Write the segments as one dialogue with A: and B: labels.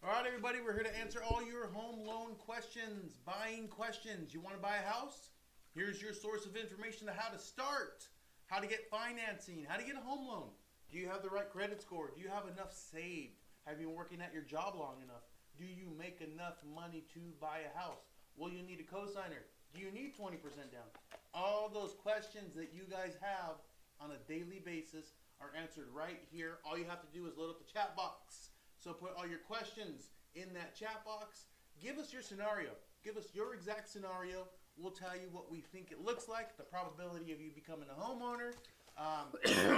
A: All right, everybody, we're here to answer all your home loan questions, buying questions. You want to buy a house? Here's your source of information on how to start, how to get financing, how to get a home loan. Do you have the right credit score? Do you have enough saved? Have you been working at your job long enough? Do you make enough money to buy a house? Will you need a cosigner? Do you need 20% down? All those questions that you guys have on a daily basis are answered right here. All you have to do is load up the chat box. So put all your questions in that chat box. Give us your scenario. Give us your exact scenario. We'll tell you what we think it looks like, the probability of you becoming a homeowner.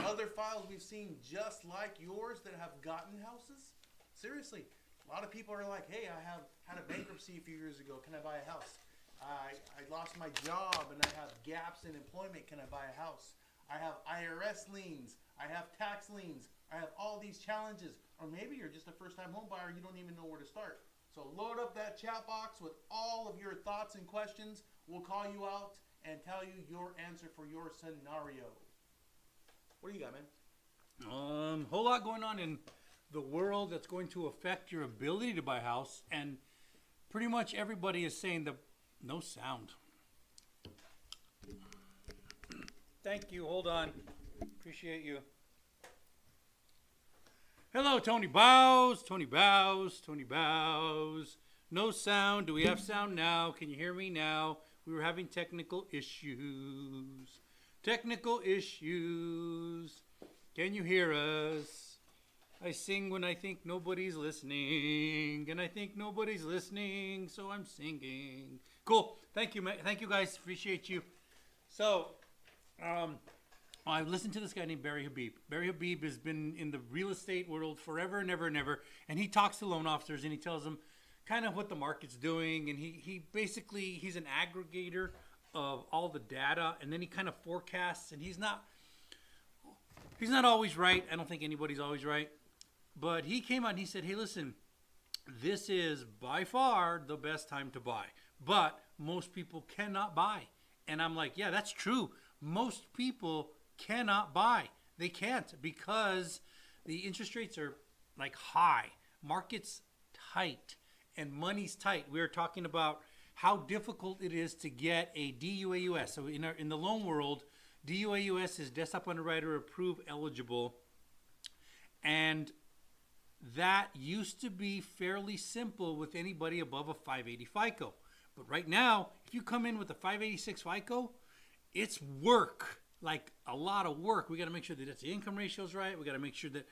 A: Other files we've seen just like yours that have gotten houses. Seriously, a lot of people are like, hey, I have had a bankruptcy a few years ago. Can I buy a house? I lost my job and I have gaps in employment. Can I buy a house? I have IRS liens. I have tax liens. I have all these challenges. Or maybe you're just a first-time home buyer. You don't even know where to start. So load up that chat box with all of your thoughts and questions. We'll call you out and tell you your answer for your scenario. What do you got, man?
B: Whole lot going on in the world that's going to affect your ability to buy a house, and pretty much everybody is saying no sound. Thank you. Hold on. Appreciate you. Hello, Tony Bows. Tony Bows. Tony Bows. No sound. Do we have sound now? Can you hear me now? We were having technical issues. Technical issues. Can you hear us? I sing when I think nobody's listening, and I think nobody's listening, so I'm singing. Cool. Thank you, man. Thank you, guys. Appreciate you. So, I listened to this guy named Barry Habib. Barry Habib has been in the real estate world forever and ever and ever, and he talks to loan officers and he tells them kind of what the market's doing, and he basically, he's an aggregator of all the data, and then he kind of forecasts, and he's not always right. I don't think anybody's always right, but he came out and he said, hey, listen, this is by far the best time to buy, but most people cannot buy. And I'm like, yeah, that's true. Most people cannot buy. They can't, because the interest rates are like high, market's tight, and money's tight. We're talking about how difficult it is to get a DUAUS. So in the loan world, DUAUS is desktop underwriter approved eligible, and that used to be fairly simple with anybody above a 580 FICO. But right now, if you come in with a 586 FICO, it's work, like a lot of work. We got to make sure that the income ratio is right. We got to make sure that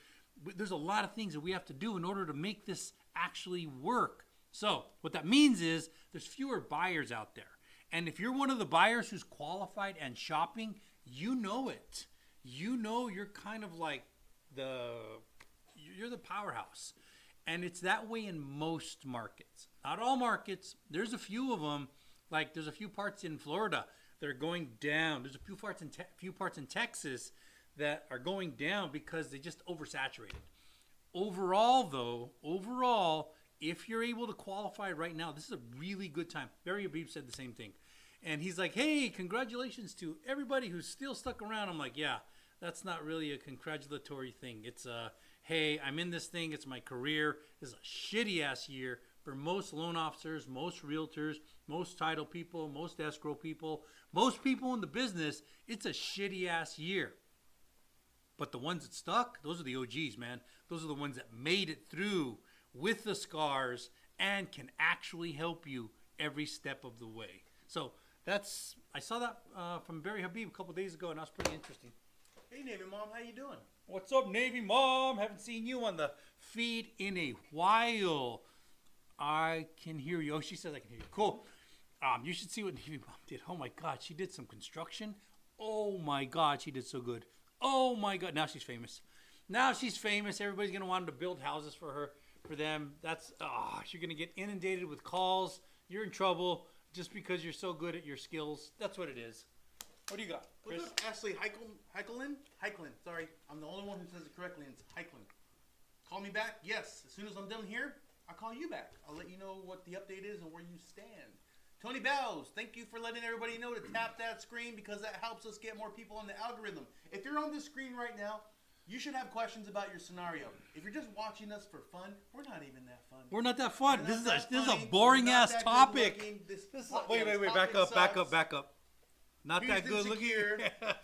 B: there's a lot of things that we have to do in order to make this actually work. So what that means is there's fewer buyers out there. And if you're one of the buyers who's qualified and shopping, you know it. You know you're kind of like you're the powerhouse. And it's that way in most markets. Not all markets. There's a few of them. Like there's a few parts in Florida that are going down. There's a few parts in Texas that are going down because they just oversaturated. Overall, if you're able to qualify right now, this is a really good time. Barry Habib said the same thing. And he's like, hey, congratulations to everybody who's still stuck around. I'm like, yeah, that's not really a congratulatory thing. It's hey, I'm in this thing. It's my career. This is a shitty ass year for most loan officers, most realtors, most title people, most escrow people, most people in the business. It's a shitty ass year. But the ones that stuck, those are the OGs, man. Those are the ones that made it through with the scars and can actually help you every step of the way. So I saw that from Barry Habib a couple days ago, and that was pretty interesting.
A: Hey, Navy Mom, how you doing?
B: What's up, Navy Mom? Haven't seen you on the feed in a while. I can hear you. Oh, she says I can hear you. Cool. You should see what Navy Mom did. Oh, my God. She did some construction. Oh, my God. She did so good. Oh, my God. Now she's famous. Everybody's going to want to build houses for them. You're going to get inundated with calls. You're in trouble just because you're so good at your skills. That's what it is. What do you got, Chris?
A: What's up, Ashley Heiklin? Sorry, I'm the only one who says it correctly, and it's Heiklin. Call me back? Yes. As soon as I'm done here, I'll call you back. I'll let you know what the update is and where you stand. Tony Bells, thank you for letting everybody know to tap that screen because that helps us get more people on the algorithm. If you're on this screen right now, you should have questions about your scenario. If you're just watching us for fun, we're not even that fun.
B: We're not that fun. This is a boring ass topic. Wait. Back up. Not
A: He's
B: that good looking.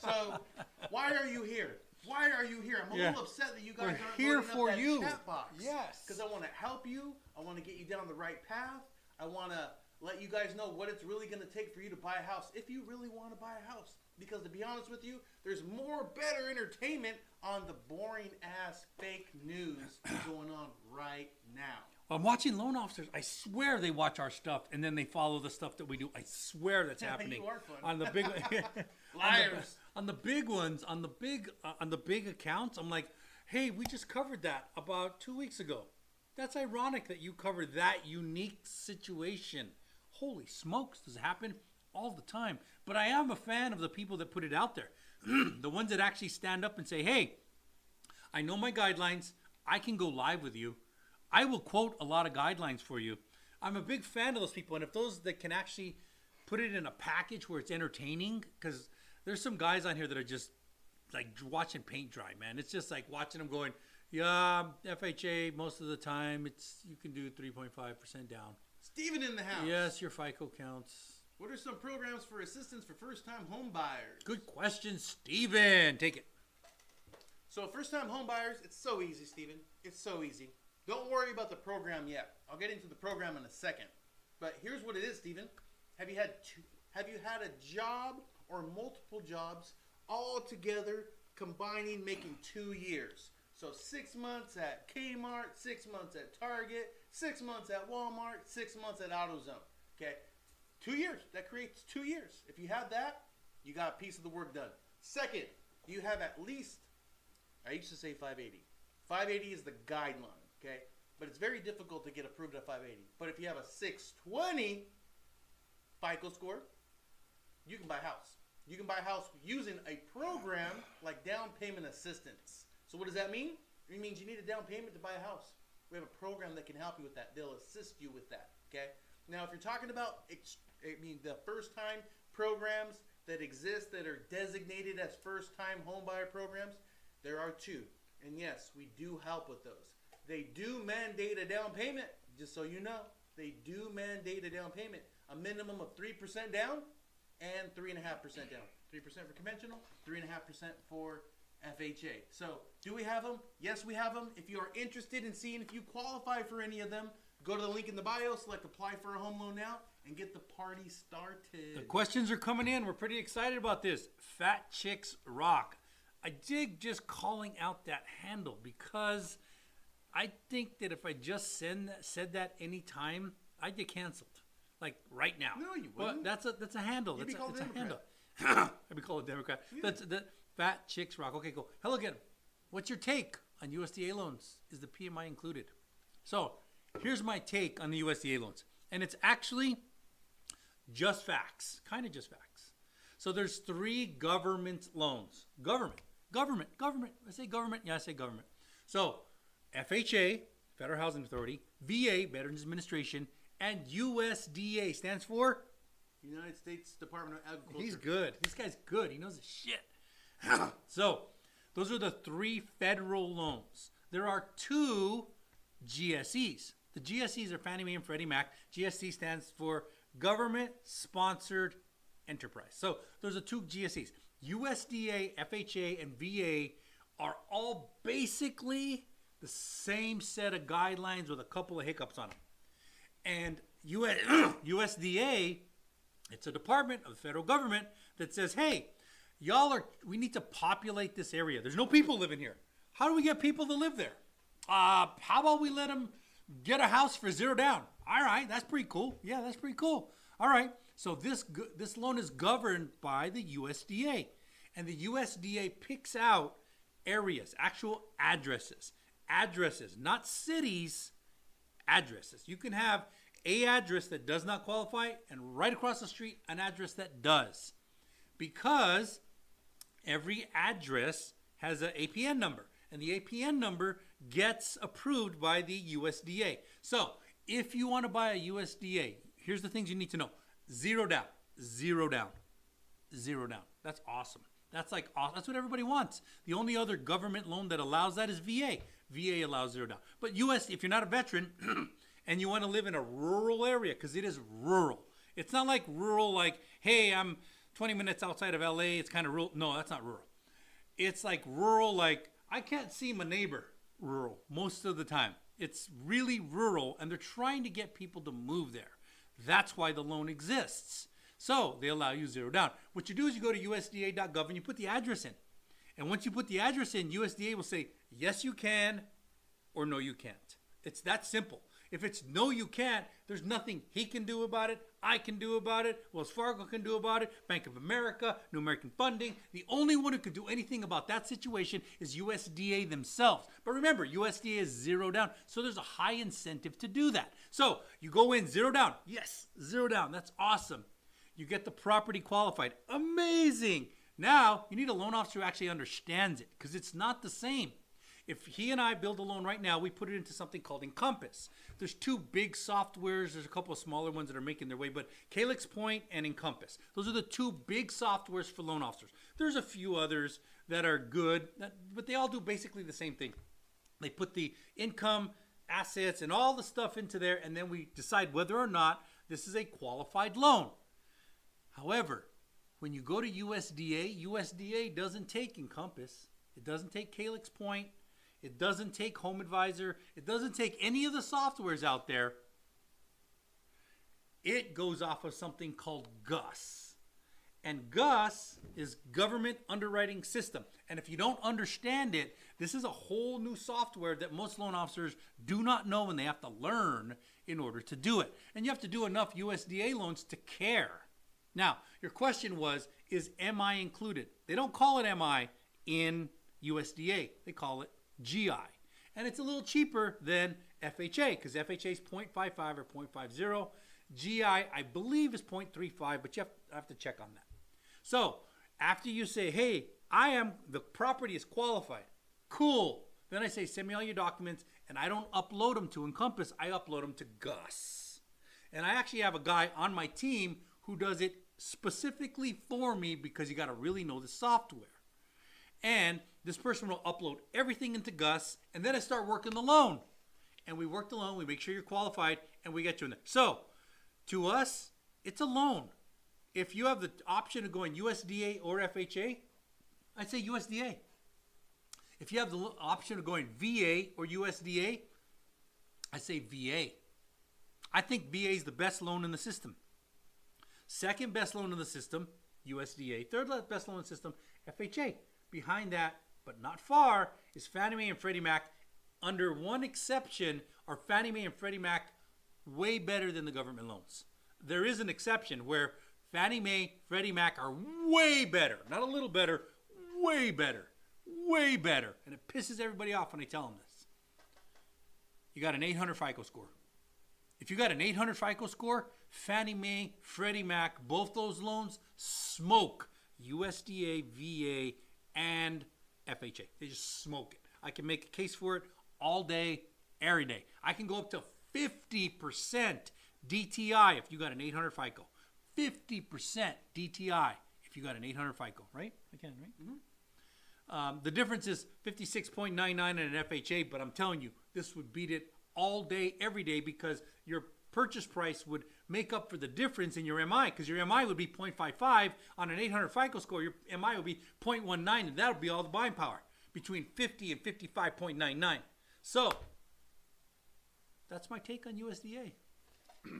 A: So, why are you here? Why are you here? I'm a little upset that you guys aren't
B: here
A: loading
B: for
A: up that
B: you.
A: chat box.
B: Yes.
A: Because I want to help you. I want to get you down the right path. I want to let you guys know what it's really going to take for you to buy a house if you really want to buy a house. Because to be honest with you, there's more better entertainment on the boring ass fake news going on right now.
B: I'm watching loan officers. I swear they watch our stuff and then they follow the stuff that we do. I swear that's happening.
A: You are fun.
B: On the big
A: Liars.
B: on the big ones, on the big accounts. I'm like, hey, we just covered that about 2 weeks ago. That's ironic that you covered that unique situation. Holy smokes, does it happen all the time? But I am a fan of the people that put it out there. The ones that actually stand up and say, hey, I know my guidelines. I can go live with you. I will quote a lot of guidelines for you. I'm a big fan of those people. And if those that can actually put it in a package where it's entertaining, because there's some guys on here that are just like watching paint dry, man. It's just like watching them going, yeah, FHA, most of the time, you can do 3.5% down.
A: Steven in the house.
B: Yes, your FICO counts.
A: What are some programs for assistance for first-time home buyers?
B: Good question, Steven. Take it.
A: So first-time home buyers, it's so easy, Steven. It's so easy. Don't worry about the program yet. I'll get into the program in a second. But here's what it is, Steven. Have you had a job or multiple jobs all together combining making 2 years? So 6 months at Kmart, 6 months at Target, 6 months at Walmart, 6 months at AutoZone. Okay? 2 years. That creates 2 years. If you have that, you got a piece of the work done. Second, you have at least, I used to say 580. 580 is the guideline, okay? But it's very difficult to get approved at 580. But if you have a 620 FICO score, you can buy a house. You can buy a house using a program like down payment assistance. So what does that mean? It means you need a down payment to buy a house. We have a program that can help you with that. They'll assist you with that, okay? Now, if you're talking about, the first-time programs that exist that are designated as first-time homebuyer programs, there are two. And yes, we do help with those. They do mandate a down payment, just so you know. They do mandate a down payment. A minimum of 3% down and 3.5% down. 3% for conventional, 3.5% for FHA. So, do we have them? Yes, we have them. If you are interested in seeing if you qualify for any of them, go to the link in the bio, select apply for a home loan now, and get the party started.
B: The questions are coming in. We're pretty excited about this. Fat Chicks Rock. I dig just calling out that handle because I think that if I just said that anytime, I'd get canceled. Like right now.
A: No, you wouldn't.
B: But that's a handle.
A: You'd be called a Democrat.
B: I'd be called a Democrat.
A: Yeah.
B: That's the Fat Chicks Rock. Okay, cool. Hello again. What's your take on USDA loans? Is the PMI included? So here's my take on the USDA loans. And it's actually just facts. Kind of just facts. So there's 3 government loans. Government. I say government. Yeah, I say government. So FHA, Federal Housing Authority, VA, Veterans Administration, and USDA stands for
A: United States Department of Agriculture.
B: He's good. This guy's good. He knows his shit. So, those are the 3 federal loans. There are 2 GSEs. The GSEs are Fannie Mae and Freddie Mac. GSE stands for Government Sponsored Enterprise. So, those are 2 GSEs. USDA, FHA, and VA are all basically the same set of guidelines with a couple of hiccups on them. And USDA, it's a department of the federal government that says, hey, we need to populate this area. There's no people living here. How do we get people to live there? How about we let them get a house for 0 down? All right, that's pretty cool. Yeah, that's pretty cool. All right, so this loan is governed by the USDA. And the USDA picks out areas, actual addresses. Addresses, not cities, addresses. You can have a address that does not qualify and right across the street an address that does. Because every address has an APN number, and the APN number gets approved by the USDA. So if you want to buy a USDA, here's the things you need to know. Zero down, zero down, zero down. That's awesome. That's that's what everybody wants. The only other government loan that allows that is VA. VA allows zero down. But if you're not a veteran and you want to live in a rural area, because it is rural. It's not like rural like, hey, I'm 20 minutes outside of LA, it's kind of rural. No, that's not rural. It's like rural, like I can't see my neighbor rural most of the time. It's really rural, and they're trying to get people to move there. That's why the loan exists. So they allow you zero down. What you do is you go to USDA.gov and you put the address in. And once you put the address in, USDA will say, yes, you can, or no, you can't. It's that simple. If it's no, you can't, there's nothing he can do about it, I can do about it, Wells Fargo can do about it, Bank of America, New American Funding. The only one who can do anything about that situation is USDA themselves. But remember, USDA is zero down, so there's a high incentive to do that. So you go in, zero down. Yes, zero down. That's awesome. You get the property qualified. Amazing. Now, you need a loan officer who actually understands it, because it's not the same. If he and I build a loan right now, we put it into something called Encompass. There's two big softwares. There's a couple of smaller ones that are making their way, but Calyx Point and Encompass. Those are the two big softwares for loan officers. There's a few others that are good, but they all do basically the same thing. They put the income, assets, and all the stuff into there, and then we decide whether or not this is a qualified loan. However, when you go to USDA, USDA doesn't take Encompass. It doesn't take Calyx Point. It doesn't take Home Advisor. It doesn't take any of the softwares out there. It goes off of something called GUS. And GUS is Government Underwriting System. And if you don't understand it, this is a whole new software that most loan officers do not know, and they have to learn in order to do it. And you have to do enough USDA loans to care. Now, your question was, is MI included? They don't call it MI in USDA. They call it GI. And it's a little cheaper than FHA, because FHA is 0.55 or 0.50. GI, I believe, is 0.35, but you have to check on that. So after you say, hey, the property is qualified, cool. Then I say, send me all your documents, and I don't upload them to Encompass. I upload them to GUS. And I actually have a guy on my team who does it specifically for me, because you got to really know the software. And this person will upload everything into GUS, and then I start working the loan. And we work the loan, we make sure you're qualified, and we get you in there. So, to us, it's a loan. If you have the option of going USDA or FHA, I'd say USDA. If you have the option of going VA or USDA, I say VA. I think VA is the best loan in the system. Second best loan in the system, USDA. Third best loan in the system, FHA. Behind that, but not far, is Fannie Mae and Freddie Mac. Under one exception, are Fannie Mae and Freddie Mac way better than the government loans. There is an exception where Fannie Mae, Freddie Mac are way better. Not a little better, way better. Way better. And it pisses everybody off when I tell them this. You got an 800 FICO score. If you got an 800 FICO score, Fannie Mae, Freddie Mac, both those loans smoke USDA, VA, and FHA. They just smoke it. I can make a case for it all day, every day. I can go up to 50% DTI if you got an 800 FICO. 50% DTI if you got an 800 FICO, right? I can, right? Mm-hmm. The difference is 56.99 in an FHA, but I'm telling you, this would beat it all day, every day, because your purchase price would make up for the difference in your MI, because your MI would be 0.55 on an 800 FICO score. Your MI would be 0.19, and that would be all the buying power between 50 and 55.99. So that's my take on USDA.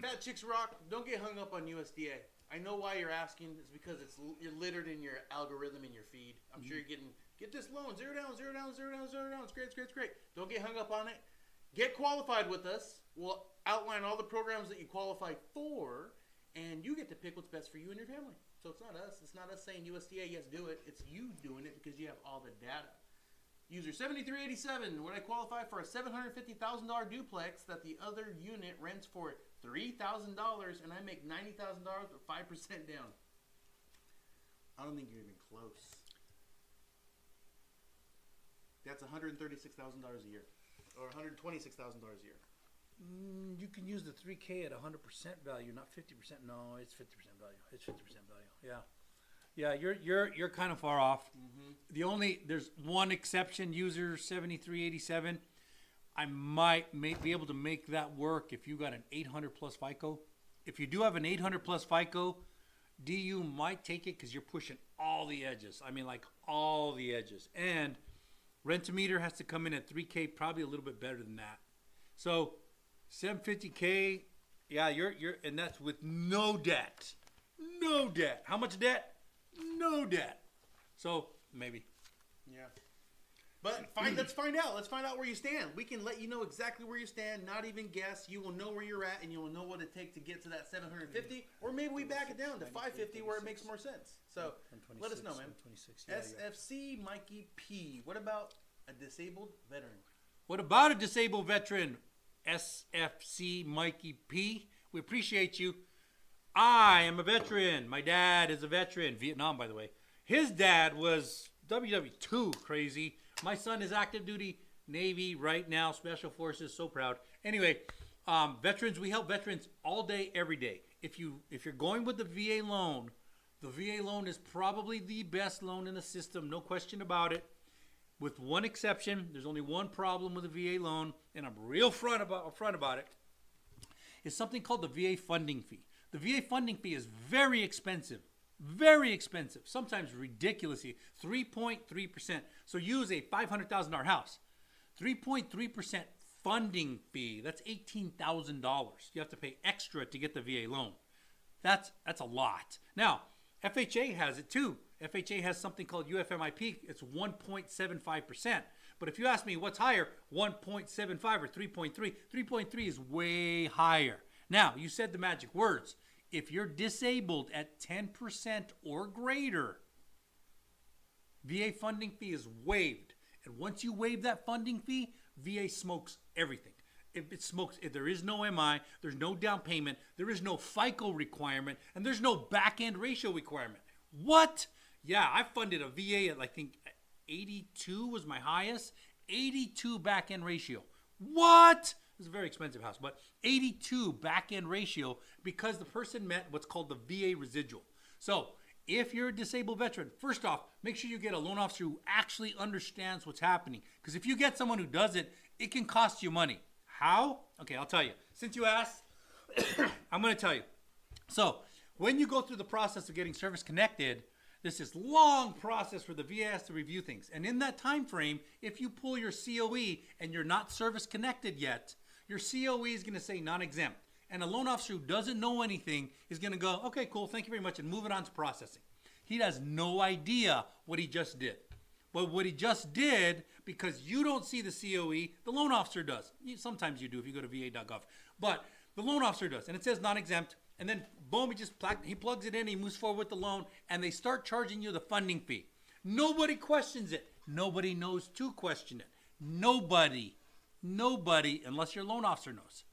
A: Fat Chicks Rock. Don't get hung up on USDA. I know why you're asking. It's because you're littered in your algorithm in your feed. I'm sure you're get this loan, zero down, zero down, zero down, zero down. It's great, it's great, it's great. Don't get hung up on it. Get qualified with us. We'll outline all the programs that you qualify for, and you get to pick what's best for you and your family. So it's not us. It's not us saying USDA, yes, do it. It's you doing it because you have all the data. User 7387, would I qualify for a $750,000 duplex that the other unit rents for $3,000 and I make $90,000 with 5% down? I don't think you're even close. That's $136,000 a year, or $126,000 a year.
B: You can use the 3K at 100% value, not 50%. No, it's 50% value. It's 50% value. Yeah, you're kind of far off. There's one exception, user 7387. I may be able to make that work if you got an 800 plus FICO. If you do have an 800 plus FICO, DU might take it because you're pushing all the edges. I mean, like all the edges. And rent-to-meter has to come in at 3K, probably a little bit better than that. So 750K, yeah, you're and that's with no debt. No debt. How much debt? No debt. So maybe.
A: Yeah. But let's find out. Let's find out where you stand. We can let you know exactly where you stand, not even guess. You will know where you're at, and you will know what it takes to get to that 750, or maybe we back it down to 550 where it makes more sense. So let us know, man. SFC Mikey P. What about a disabled veteran?
B: What about a disabled veteran? SFC Mikey P. We appreciate you. I am a veteran. My dad is a veteran. Vietnam, by the way. His dad was WW2 crazy. My son is active duty Navy right now, Special Forces, so proud. Anyway, veterans, we help veterans all day, every day. If you're going with the VA loan, the VA loan is probably the best loan in the system, no question about it. With one exception, there's only one problem with the VA loan, and I'm real upfront about it. It's something called the VA funding fee. The VA funding fee is very expensive. Very expensive, sometimes ridiculously, 3.3%. So use a $500,000 house. 3.3% funding fee, that's $18,000. You have to pay extra to get the VA loan. That's a lot. Now, FHA has it too. FHA has something called UFMIP. It's 1.75%. But if you ask me what's higher, 1.75 or 3.3, 3.3 is way higher. Now, you said the magic words. If you're disabled at 10% or greater, VA funding fee is waived. And once you waive that funding fee, VA smokes everything. If there is no MI, there's no down payment, there is no FICO requirement, and there's no back-end ratio requirement. What? Yeah, I funded a VA at, I think, 82 was my highest. 82 back-end ratio. What? It's a very expensive house, but 82 back-end ratio because the person met what's called the VA residual. So if you're a disabled veteran, first off, make sure you get a loan officer who actually understands what's happening. Because if you get someone who doesn't, it can cost you money. How? Okay, I'll tell you. Since you asked, I'm going to tell you. So when you go through the process of getting service connected, this is long process where the VA has to review things. And in that time frame, if you pull your COE and you're not service connected yet, your COE is going to say non-exempt. And a loan officer who doesn't know anything is going to go, okay, cool, thank you very much, and move it on to processing. He has no idea what he just did. But what he just did, because you don't see the COE, the loan officer does. Sometimes you do if you go to va.gov. But the loan officer does, and it says non-exempt. And then, boom, he plugs it in, he moves forward with the loan, and they start charging you the funding fee. Nobody questions it. Nobody knows to question it. Nobody, unless your loan officer knows.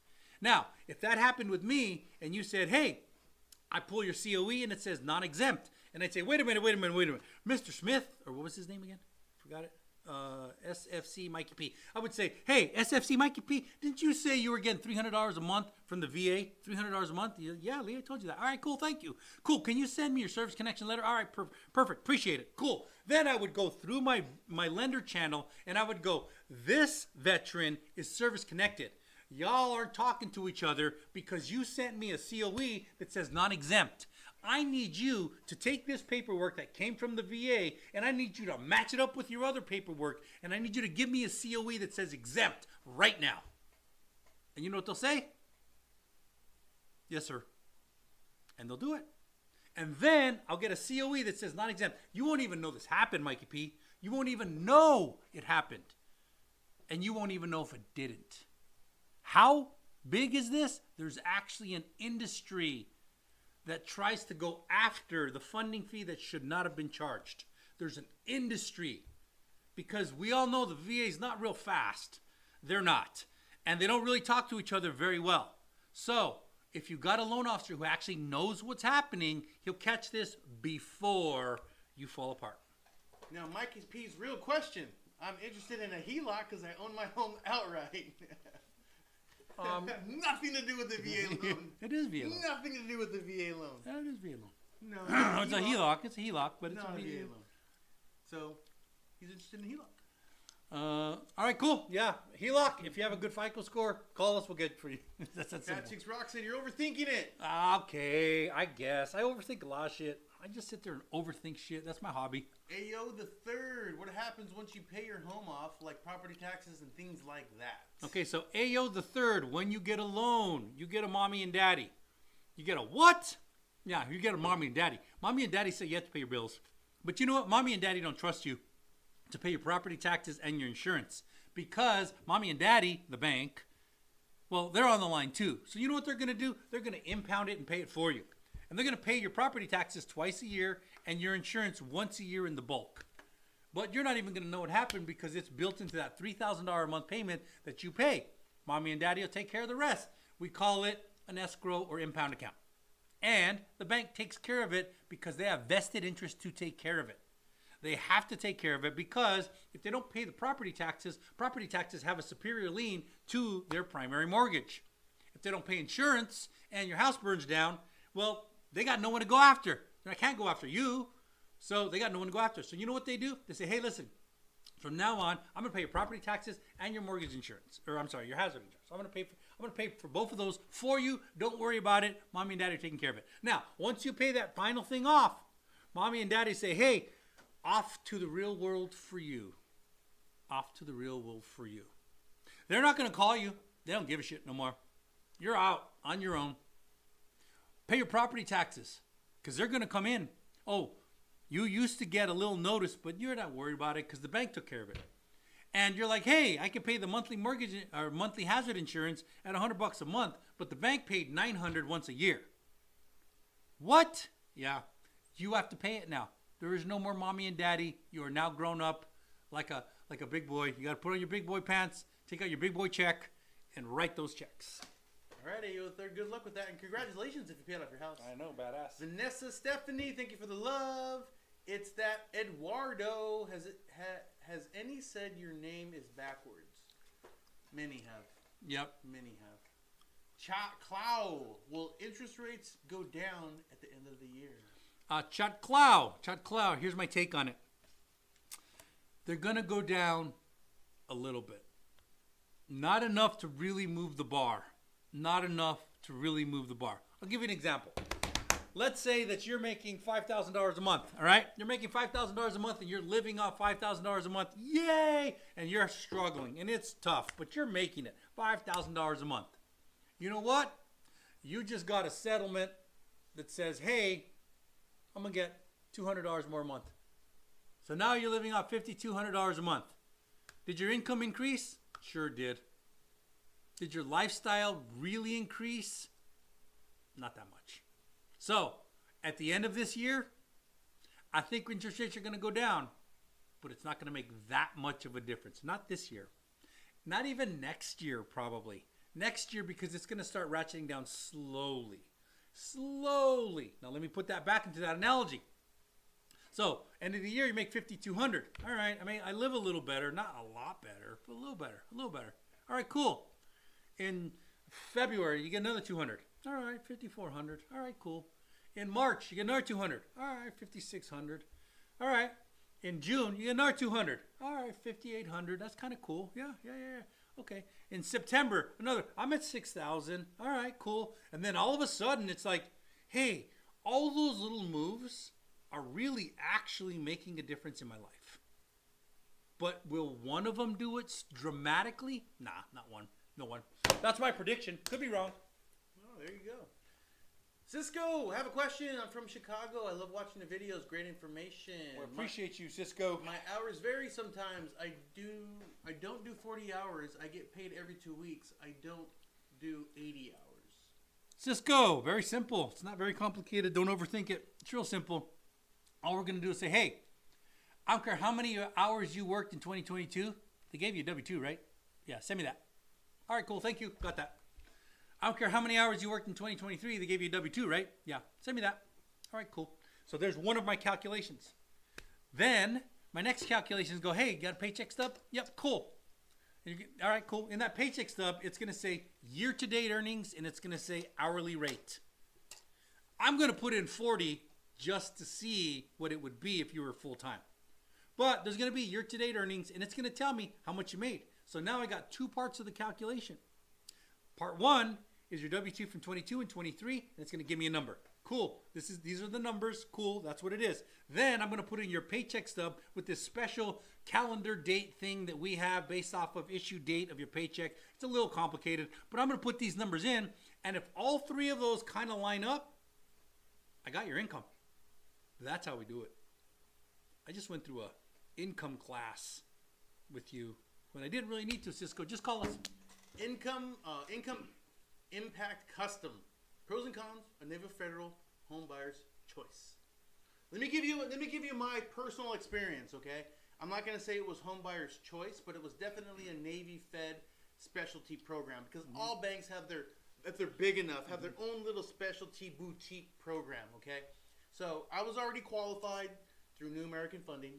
B: Now, if that happened with me, and you said, hey, I pull your COE, and it says non-exempt, and I'd say, wait a minute, Mr. Smith, or what was his name again? Forgot it. SFC Mikey P. I would say, hey, SFC Mikey P, didn't you say you were getting $300 a month from the VA? $300 a month? Yeah, Lee, I told you that. All right, cool, thank you. Cool, can you send me your service connection letter? All right, perfect, appreciate it. Cool. Then I would go through my lender channel, and I would go, this veteran is service connected. Y'all aren't talking to each other because you sent me a COE that says non-exempt. I need you to take this paperwork that came from the VA, and I need you to match it up with your other paperwork, and I need you to give me a COE that says exempt right now. And you know what they'll say? Yes, sir. And they'll do it. And then I'll get a COE that says non-exempt. You won't even know this happened, Mikey P. You won't even know it happened. And you won't even know if it didn't. How big is this? There's actually an industry that tries to go after the funding fee that should not have been charged. There's an industry because we all know the VA is not real fast. They're not. And they don't really talk to each other very well. So if you got a loan officer who actually knows what's happening, he'll catch this before you fall apart.
A: Now, Mikey P's real question. I'm interested in a HELOC because I own my home outright. Nothing to do with the VA loan.
B: It is VA loan.
A: Nothing to do with the VA loan.
B: It is VA loan.
A: No,
B: It's a HELOC. It's a HELOC, but it's
A: not
B: a
A: a
B: VA
A: VA
B: loan.
A: loan. So, he's interested in HELOC.
B: All right, cool. Yeah, HELOC. If you have a good FICO score, call us. We'll get it for you. That's that
A: Fat
B: simple.
A: Chicks Rock said you're overthinking it.
B: Okay, I guess. I overthink a lot of shit. I just sit there and overthink shit. That's my hobby.
A: Ayo the third. What happens once you pay your home off, like property taxes and things like that?
B: Okay, so Ayo the third, when you get a loan, you get a mommy and daddy. You get a what? Yeah, you get a mommy and daddy. Mommy and daddy say you have to pay your bills. But you know what? Mommy and daddy don't trust you to pay your property taxes and your insurance. Because mommy and daddy, the bank, well, they're on the line too. So you know what they're going to do? They're going to impound it and pay it for you. And they're going to pay your property taxes twice a year and your insurance once a year in the bulk. But you're not even going to know what happened because it's built into that $3,000 a month payment that you pay. Mommy and daddy will take care of the rest. We call it an escrow or impound account. And the bank takes care of it because they have vested interest to take care of it. They have to take care of it because if they don't pay the property taxes have a superior lien to their primary mortgage. If they don't pay insurance and your house burns down, well, they got no one to go after. I can't go after you, so they got no one to go after. So you know what they do? They say, hey, listen, from now on, I'm going to pay your property taxes and your mortgage insurance. Or I'm sorry, your hazard insurance. I'm going to pay for both of those for you. Don't worry about it. Mommy and daddy are taking care of it. Now, once you pay that final thing off, mommy and daddy say, hey, off to the real world for you. Off to the real world for you. They're not going to call you. They don't give a shit no more. You're out on your own. Pay your property taxes because they're going to come in. Oh, you used to get a little notice, but you're not worried about it because the bank took care of it. And you're like, hey, I can pay the monthly mortgage or monthly hazard insurance at $100 a month, but the bank paid $900 once a year. What? Yeah, you have to pay it now. There is no more mommy and daddy. You are now grown up like a big boy. You got to put on your big boy pants, take out your big boy check, and write those checks.
A: All right, Ayo the third. Good luck with that, and congratulations if you paid off your house.
B: I know, badass.
A: Vanessa Stephanie, thank you for the love. It's that Eduardo. Has any said your name is backwards? Many have.
B: Yep.
A: Many have. Clow. Will interest rates go down at the end of the year?
B: Chat Clow. Here's my take on it. They're going to go down a little bit. Not enough to really move the bar. Not enough to really move the bar. I'll give you an example. Let's say that you're making $5,000 a month, all right? You're making $5,000 a month and you're living off $5,000 a month. Yay! And you're struggling and it's tough, but you're making it. $5,000 a month. You know what? You just got a settlement that says, hey, I'm going to get $200 more a month. So now you're living off $5,200 a month. Did your income increase? Sure did. Did your lifestyle really increase? Not that much. So, at the end of this year, I think interest rates are going to go down, but it's not going to make that much of a difference. Not this year. Not even next year, probably. Next year, because it's going to start ratcheting down slowly. Slowly. Now, let me put that back into that analogy. So, end of the year, you make $5,200. All right. I mean, I live a little better. Not a lot better, but a little better. A little better. All right, cool. In February, you get another $200. All right, $5,400. All right, cool. In March, you get another $200. All right, $5,600. All right. In June, you get another $200. All right, $5,800. That's kind of cool. Yeah. Okay. In September, another. I'm at $6,000. All right, cool. And then all of a sudden, it's like, hey, all those little moves are really actually making a difference in my life. But will one of them do it dramatically? Nah, not one. No one. That's my prediction. Could be wrong.
A: Oh, there you go. Cisco, I have a question. I'm from Chicago. I love watching the videos. Great information.
B: Well, appreciate you, Cisco.
A: My hours vary sometimes. I don't do 40 hours. I get paid every 2 weeks. I don't do 80 hours.
B: Cisco, very simple. It's not very complicated. Don't overthink it. It's real simple. All we're going to do is say, hey, I don't care how many hours you worked in 2022. They gave you a W-2, right? Yeah, send me that. All right, cool. Thank you. Got that. I don't care how many hours you worked in 2023. They gave you a W-2, right? Yeah, send me that. All right, cool. So there's one of my calculations. Then my next calculations go, hey, got a paycheck stub? Yep, cool. All right, cool. In that paycheck stub, it's going to say year-to-date earnings, and it's going to say hourly rate. I'm going to put in 40 just to see what it would be if you were full-time. But there's going to be year-to-date earnings, and it's going to tell me how much you made. So now I got two parts of the calculation. Part one is your W-2 from 22 and 23, and it's going to give me a number. Cool. These are the numbers. Cool. That's what it is. Then I'm going to put in your paycheck stub with this special calendar date thing that we have based off of issue date of your paycheck. It's a little complicated, but I'm going to put these numbers in, and if all three of those kind of line up, I got your income. That's how we do it. I just went through a income class with you when I didn't really need to, Cisco. Just call us
A: Income Impact Custom. Pros and cons, a Navy Federal home buyer's choice. Let me give you my personal experience, okay? I'm not going to say it was home buyer's choice, but it was definitely a Navy Fed specialty program because all banks have their, if they're big enough, have their own little specialty boutique program, okay? So I was already qualified through New American Funding,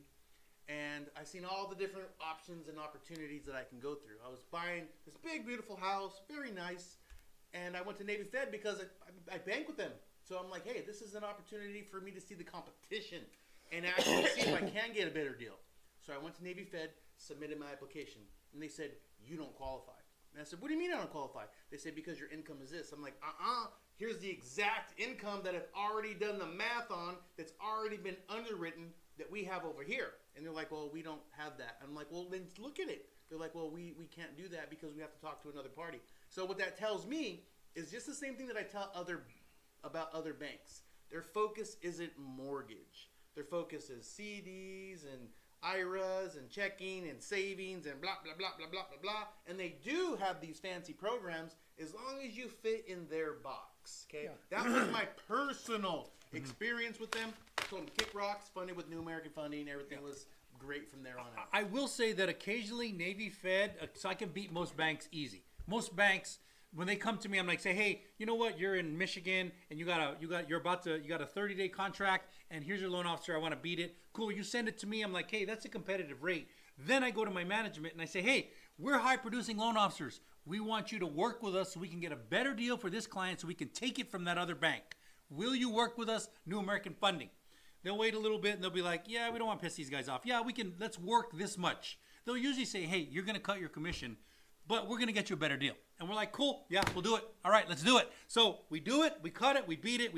A: and I seen all the different options and opportunities that I can go through. I was buying this big, beautiful house, very nice. And I went to Navy Fed because I bank with them. So I'm like, hey, this is an opportunity for me to see the competition and actually see if I can get a better deal. So I went to Navy Fed, submitted my application, and they said, you don't qualify. And I said, what do you mean I don't qualify? They said, because your income is this. I'm like, here's the exact income that I've already done the math on, that's already been underwritten that we have over here. And they're like, well, we don't have that. I'm like, well, then look at it. They're like, well, we can't do that because we have to talk to another party. So what that tells me is just the same thing that I tell about other banks. Their focus isn't mortgage. Their focus is CDs and IRAs and checking and savings and blah, blah, blah, blah, blah, blah, blah. And they do have these fancy programs as long as you fit in their box. Okay, That was my personal experience with them. I told them kick rocks, funded with New American Funding. Everything was great from there on out.
B: I will say that occasionally Navy Fed, so I can beat most banks easy. Most banks, when they come to me, I'm like, say, hey, you know what? You're in Michigan and you got a 30-day contract, and here's your loan officer. I want to beat it. Cool. You send it to me. I'm like, hey, that's a competitive rate. Then I go to my management and I say, hey, we're high-producing loan officers. We want you to work with us so we can get a better deal for this client, so we can take it from that other bank. Will you work with us? New American Funding. They'll wait a little bit and they'll be like, yeah, we don't want to piss these guys off. Yeah, we can. Let's work this much. They'll usually say, hey, you're going to cut your commission, but we're going to get you a better deal. And we're like, cool, yeah, we'll do it. All right, let's do it. So we do it, we cut it, we beat it,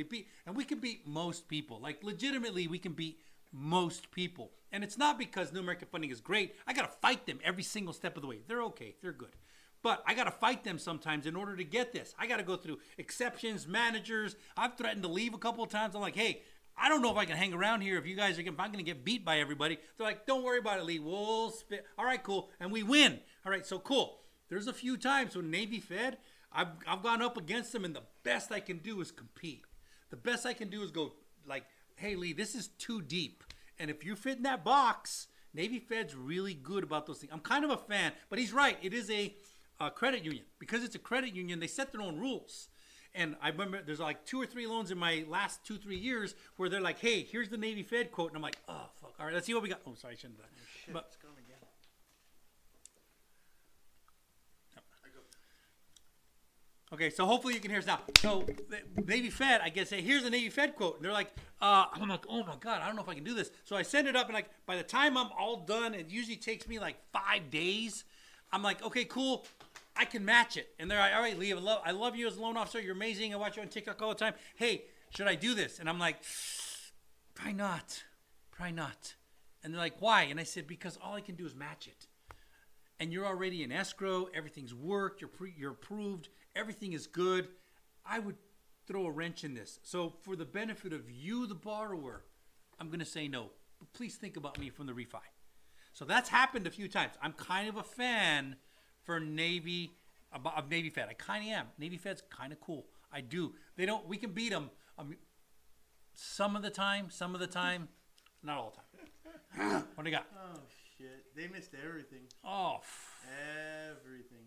B: and we can beat most people. Like, legitimately, we can beat most people. And it's not because New American Funding is great. I got to fight them every single step of the way. They're okay, they're good. But I got to fight them sometimes in order to get this. I got to go through exceptions, managers. I've threatened to leave a couple of times. I'm like, hey, I don't know if I can hang around here if I'm going to get beat by everybody. They're like, don't worry about it, Lee. We'll spit. All right, cool. And we win. All right, so cool. There's a few times when Navy Fed, I've gone up against them, and the best I can do is compete. The best I can do is go like, hey, Lee, this is too deep. And if you fit in that box, Navy Fed's really good about those things. I'm kind of a fan, but he's right. It is a credit union. Because it's a credit union, they set their own rules. And I remember there's like 2 or 3 loans in my last 2-3 years where they're like, hey, here's the Navy Fed quote. And I'm like, oh, fuck. All right, let's see what we got. Oh, sorry, I shouldn't have done that.
A: Oh, shit,
B: but,
A: it's gone again.
B: Okay, so hopefully you can hear us now. So the Navy Fed, I guess, say, here's the Navy Fed quote. And they're like, I'm like, oh my God, I don't know if I can do this. So I send it up, and like by the time I'm all done, it usually takes me like 5 days. I'm like, okay, cool. I can match it. And they're like, all right, Lee, I love you as a loan officer. You're amazing. I watch you on TikTok all the time. Hey, should I do this? And I'm like, probably not. And they're like, why? And I said, because all I can do is match it. And you're already in escrow. Everything's worked. You're approved. Everything is good. I would throw a wrench in this. So for the benefit of you, the borrower, I'm going to say no. But please think about me from the refi. So that's happened a few times. I'm kind of a fan for Navy Fed. I kind of am. Navy Fed's kind of cool. I do. We can beat them some of the time, not all the time. What do you got?
A: Oh, shit. They missed everything.
B: Oh.
A: Everything.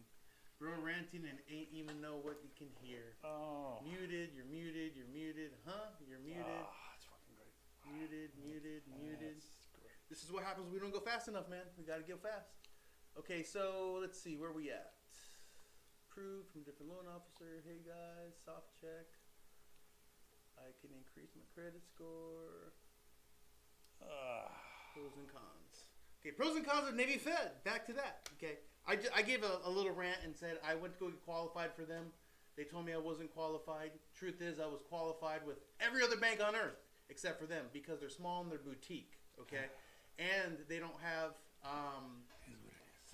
A: Bro ranting and ain't even know what you can hear.
B: Oh.
A: Muted, you're muted, you're muted. Huh? You're muted.
B: Oh, that's fucking great.
A: Muted.
B: That's great.
A: This is what happens when we don't go fast enough, man. We got to go fast. Okay, so let's see. Where we at? Approved from different loan officer. Hey, guys. Soft check. I can increase my credit score. Pros and cons. Okay, pros and cons of Navy Fed. Back to that. Okay, I gave a little rant and said I went to go get qualified for them. They told me I wasn't qualified. Truth is, I was qualified with every other bank on earth except for them because they're small and they're boutique. Okay, and they don't have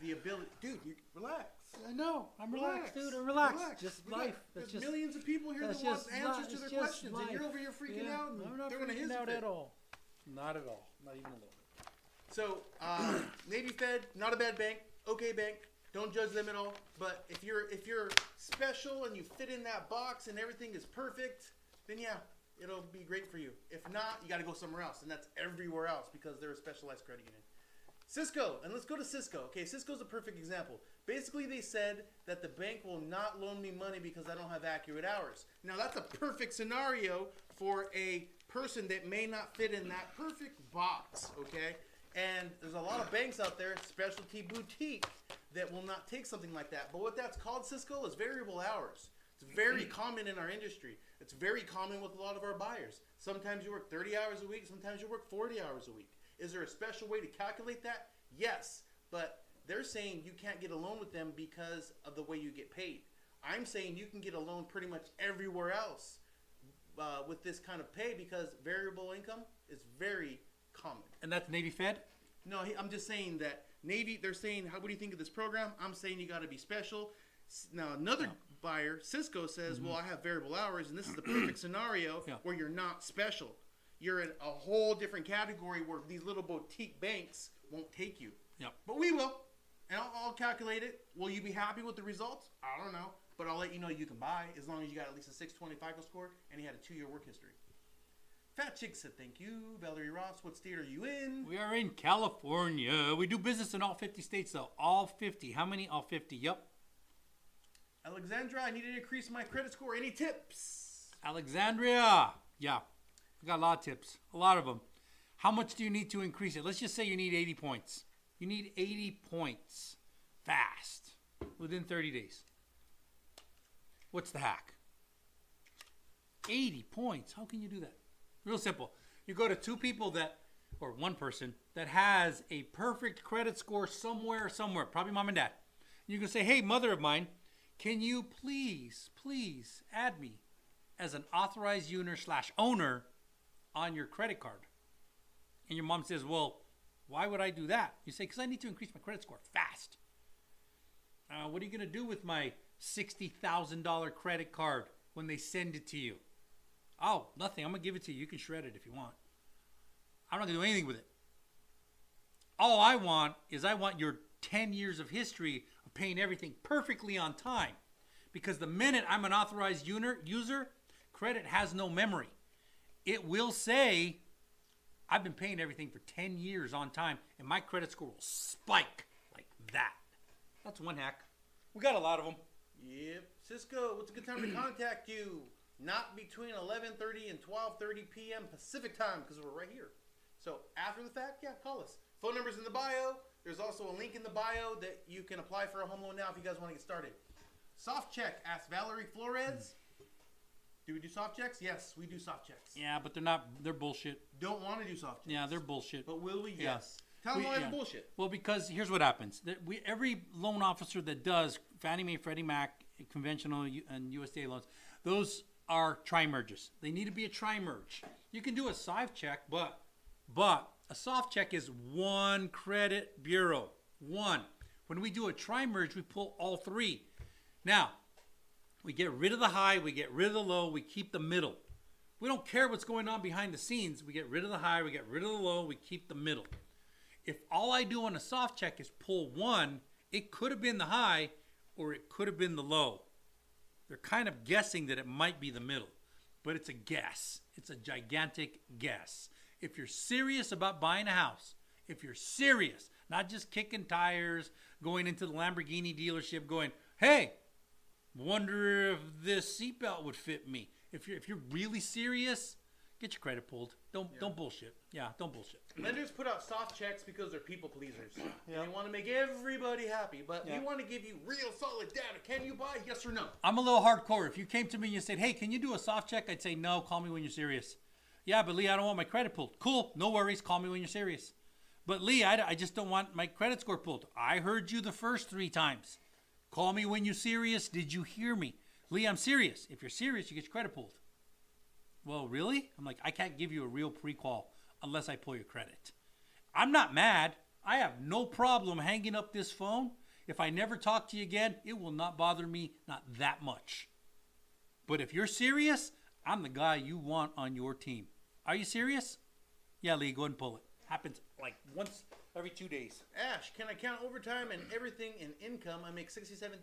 A: the ability. Dude, you relax.
B: I know. I'm relaxed, dude. I'm relaxed. Just life.
A: There's millions of people here that want answers to their questions, and you're over here freaking out. And
B: I'm not freaking out at all. Not at all. Not even a little.
A: So, Navy Fed, not a bad bank. Okay bank. Don't judge them at all. But if you're special and you fit in that box and everything is perfect, then yeah, it'll be great for you. If not, you got to go somewhere else, and that's everywhere else because they're a specialized credit union. Cisco, and let's go to Cisco. Okay, Cisco's a perfect example. Basically, they said that the bank will not loan me money because I don't have accurate hours. Now, that's a perfect scenario for a person that may not fit in that perfect box, okay? And there's a lot of banks out there, specialty boutique, that will not take something like that. But what that's called, Cisco, is variable hours. It's very common in our industry. It's very common with a lot of our buyers. Sometimes you work 30 hours a week. Sometimes you work 40 hours a week. Is there a special way to calculate that? Yes, but they're saying you can't get a loan with them because of the way you get paid. I'm saying you can get a loan pretty much everywhere else with this kind of pay because variable income is very common.
B: And that's Navy Fed?
A: No, I'm just saying that Navy, they're saying, what do you think of this program? I'm saying you got to be special. Now, another buyer, Cisco, says, well, I have variable hours, and this is the perfect scenario where you're not special. You're in a whole different category where these little boutique banks won't take you.
B: Yep.
A: But we will. And I'll calculate it. Will you be happy with the results? I don't know. But I'll let you know you can buy as long as you got at least a 620 FICO score and you had a 2-year work history. Fat Chick said thank you. Valerie Ross, what state are you in?
B: We are in California. We do business in all 50 states, though. All 50. How many? All 50. Yep.
A: Alexandra, I need to increase my credit score. Any tips?
B: Alexandria. Yeah. I got a lot of tips. A lot of them. How much do you need to increase it? Let's just say you need 80 points. You need 80 points fast within 30 days. What's the hack? 80 points. How can you do that? Real simple. You go to two people that, or one person that has a perfect credit score somewhere, probably mom and dad. You can say, hey, mother of mine, can you please add me as an authorized user/owner on your credit card? And your mom says, well, why would I do that? You say, because I need to increase my credit score fast. What are you going to do with my $60,000 credit card when they send it to you? Oh, nothing. I'm going to give it to you. You can shred it if you want. I'm not going to do anything with it. All I want is your 10 years of history of paying everything perfectly on time. Because the minute I'm an authorized user, credit has no memory. It will say, I've been paying everything for 10 years on time, and my credit score will spike like that. That's one hack. We got a lot of them.
A: Yep. Cisco, what's a good time to contact you? Not between 11:30 and 12:30 p.m. Pacific time, because we're right here. So after the fact, yeah, call us. Phone number's in the bio. There's also a link in the bio that you can apply for a home loan now if you guys want to get started. Soft check, asked Valerie Flores. Do we do soft checks? Yes, we do soft checks.
B: Yeah, but they're bullshit.
A: Don't want to do soft checks.
B: Yeah, they're bullshit.
A: But will we? Yes. Tell them why it's bullshit.
B: Well, because here's what happens. Every loan officer that does Fannie Mae, Freddie Mac, conventional and USDA loans, those are tri-merges. They need to be a tri-merge. You can do a soft check, but a soft check is one credit bureau. One. When we do a tri-merge, we pull all three. Now, we get rid of the high, we get rid of the low, we keep the middle. We don't care what's going on behind the scenes. We get rid of the high, we get rid of the low, we keep the middle. If all I do on a soft check is pull one, it could have been the high or it could have been the low. They're kind of guessing that it might be the middle, but it's a guess. It's a gigantic guess. If you're serious about buying a house, if you're serious, not just kicking tires, going into the Lamborghini dealership going, hey, wonder if this seatbelt would fit me. If you're really serious, get your credit pulled. Don't bullshit. Yeah, don't bullshit.
A: Lenders put out soft checks because they're people pleasers. Yeah. They want to make everybody happy, but we want to give you real solid data. Can you buy? Yes or no?
B: I'm a little hardcore. If you came to me and you said, hey, can you do a soft check? I'd say, no, call me when you're serious. Yeah, but Lee, I don't want my credit pulled. Cool, no worries, call me when you're serious. But Lee, I just don't want my credit score pulled. I heard you the first 3 times. Call me when you're serious. Did you hear me? Lee, I'm serious. If you're serious, you get your credit pulled. Well, really? I'm like, I can't give you a real pre-qual unless I pull your credit. I'm not mad. I have no problem hanging up this phone. If I never talk to you again, it will not bother me, not that much. But if you're serious, I'm the guy you want on your team. Are you serious? Yeah, Lee, go ahead and pull it. Happens like once every 2 days.
A: Ash, can I count overtime and everything in income? I make $67,000,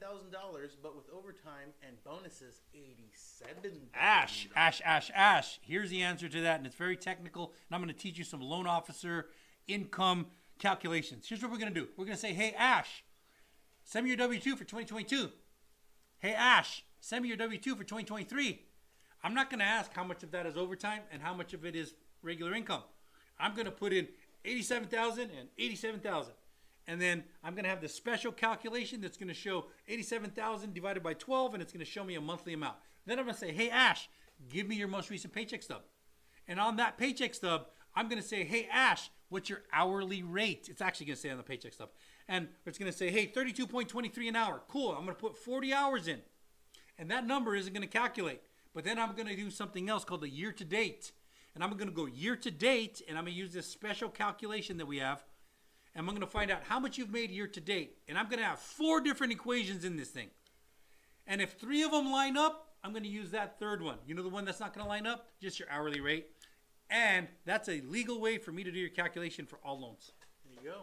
A: but with overtime and bonuses, $87,000.
B: Ash. Here's the answer to that, and it's very technical, and I'm going to teach you some loan officer income calculations. Here's what we're going to do. We're going to say, hey, Ash, send me your W-2 for 2022. Hey, Ash, send me your W-2 for 2023. I'm not going to ask how much of that is overtime and how much of it is regular income. I'm going to put in 87,000 and 87,000. And then I'm going to have this special calculation that's going to show 87,000 divided by 12, and it's going to show me a monthly amount. Then I'm going to say, hey, Ash, give me your most recent paycheck stub. And on that paycheck stub, I'm going to say, hey, Ash, what's your hourly rate? It's actually going to say on the paycheck stub. And it's going to say, hey, 32.23 an hour. Cool. I'm going to put 40 hours in. And that number isn't going to calculate. But then I'm going to do something else called the year to date. And I'm going to go year to date, and I'm going to use this special calculation that we have. And I'm going to find out how much you've made year to date. And I'm going to have 4 different equations in this thing. And if 3 of them line up, I'm going to use that third one. You know the one that's not going to line up? Just your hourly rate. And that's a legal way for me to do your calculation for all loans.
A: There you go.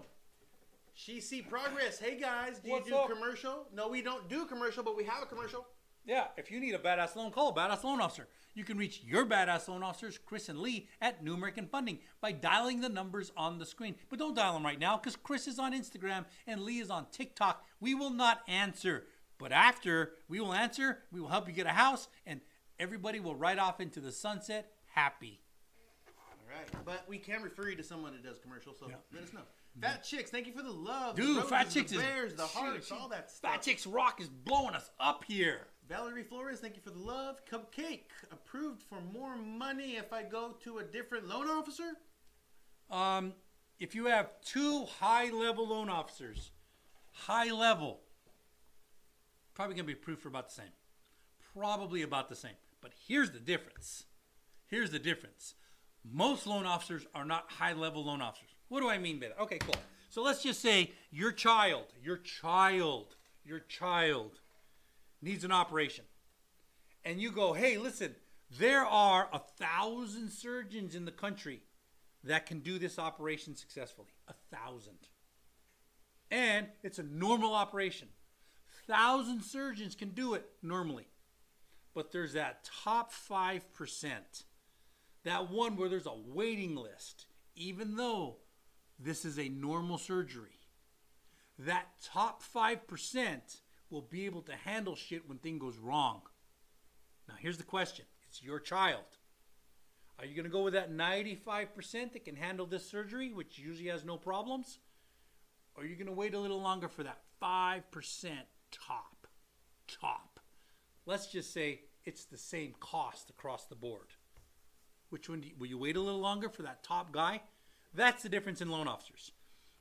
A: She see progress. Hey, guys, do
B: What's
A: you do
B: up?
A: commercial? No, we don't do commercial, but we have a commercial.
B: Yeah, if you need a badass loan, call a badass loan officer. You can reach your badass loan officers, Chris and Lee, at New American Funding by dialing the numbers on the screen. But don't dial them right now because Chris is on Instagram and Lee is on TikTok. We will not answer. But after we will answer, we will help you get a house, and everybody will ride off into the sunset happy.
A: All right. But we can refer you to someone that does commercials, so let us know. Fat Chicks, thank you for the love.
B: Dude,
A: the roses,
B: Fat Chicks
A: the
B: is...
A: bears, the hearts, all that stuff.
B: Fat Chicks Rock is blowing us up here.
A: Valerie Flores, thank you for the love. Cupcake, approved for more money if I go to a different loan officer?
B: If you have 2 high-level loan officers, high level, probably going to be approved for about the same. Probably about the same. But here's the difference. Here's the difference. Most loan officers are not high-level loan officers. What do I mean by that? Okay, cool. So let's just say your child needs an operation. And you go, hey, listen, there are 1,000 surgeons in the country that can do this operation successfully. 1,000. And it's a normal operation. 1,000 surgeons can do it normally. But there's that top 5%. That one where there's a waiting list. Even though this is a normal surgery. That top 5% will be able to handle shit when things goes wrong. Now here's the question. It's your child. Are you going to go with that 95% that can handle this surgery, which usually has no problems? Or are you going to wait a little longer for that 5% top? Let's just say it's the same cost across the board. Which one will you wait a little longer for that top guy? That's the difference in loan officers.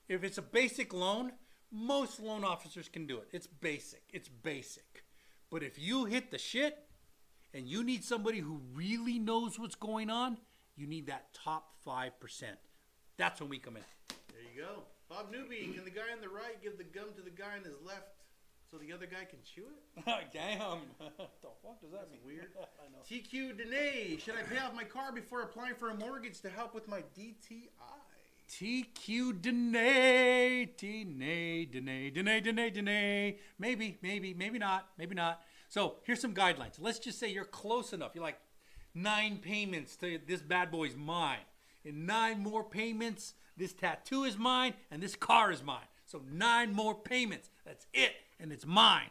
B: If it's a basic loan, most loan officers can do it. It's basic. But if you hit the shit and you need somebody who really knows what's going on, you need that top 5%. That's when we come in.
A: There you go. Bob Newby, can the guy on the right give the gum to the guy on his left so the other guy can chew it?
B: Damn. What the fuck does that mean?
A: Weird.
B: I know.
A: TQ Danae, should I pay off my car before applying for a mortgage to help with my DTI?
B: TQ Danae. Maybe not. So here's some guidelines. Let's just say you're close enough. You're like 9 payments to this bad boy's mine. In 9 more payments, this tattoo is mine and this car is mine. So 9 more payments. That's it. And it's mine.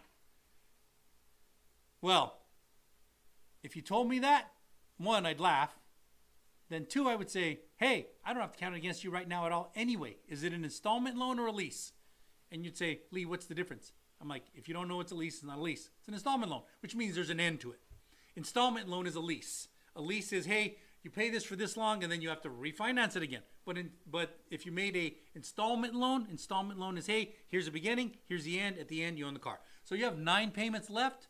B: Well, if you told me that, 1, I'd laugh. then 2, I would say, hey, I don't have to count it against you right now at all anyway. Is it an installment loan or a lease? And you'd say, Lee, what's the difference? I'm like, if you don't know it's a lease, it's not a lease. It's an installment loan, which means there's an end to it. Installment loan is a lease. A lease is, hey, you pay this for this long and then you have to refinance it again. But if you made a installment loan is, hey, here's the beginning, here's the end. At the end, you own the car. So you have 9 payments left.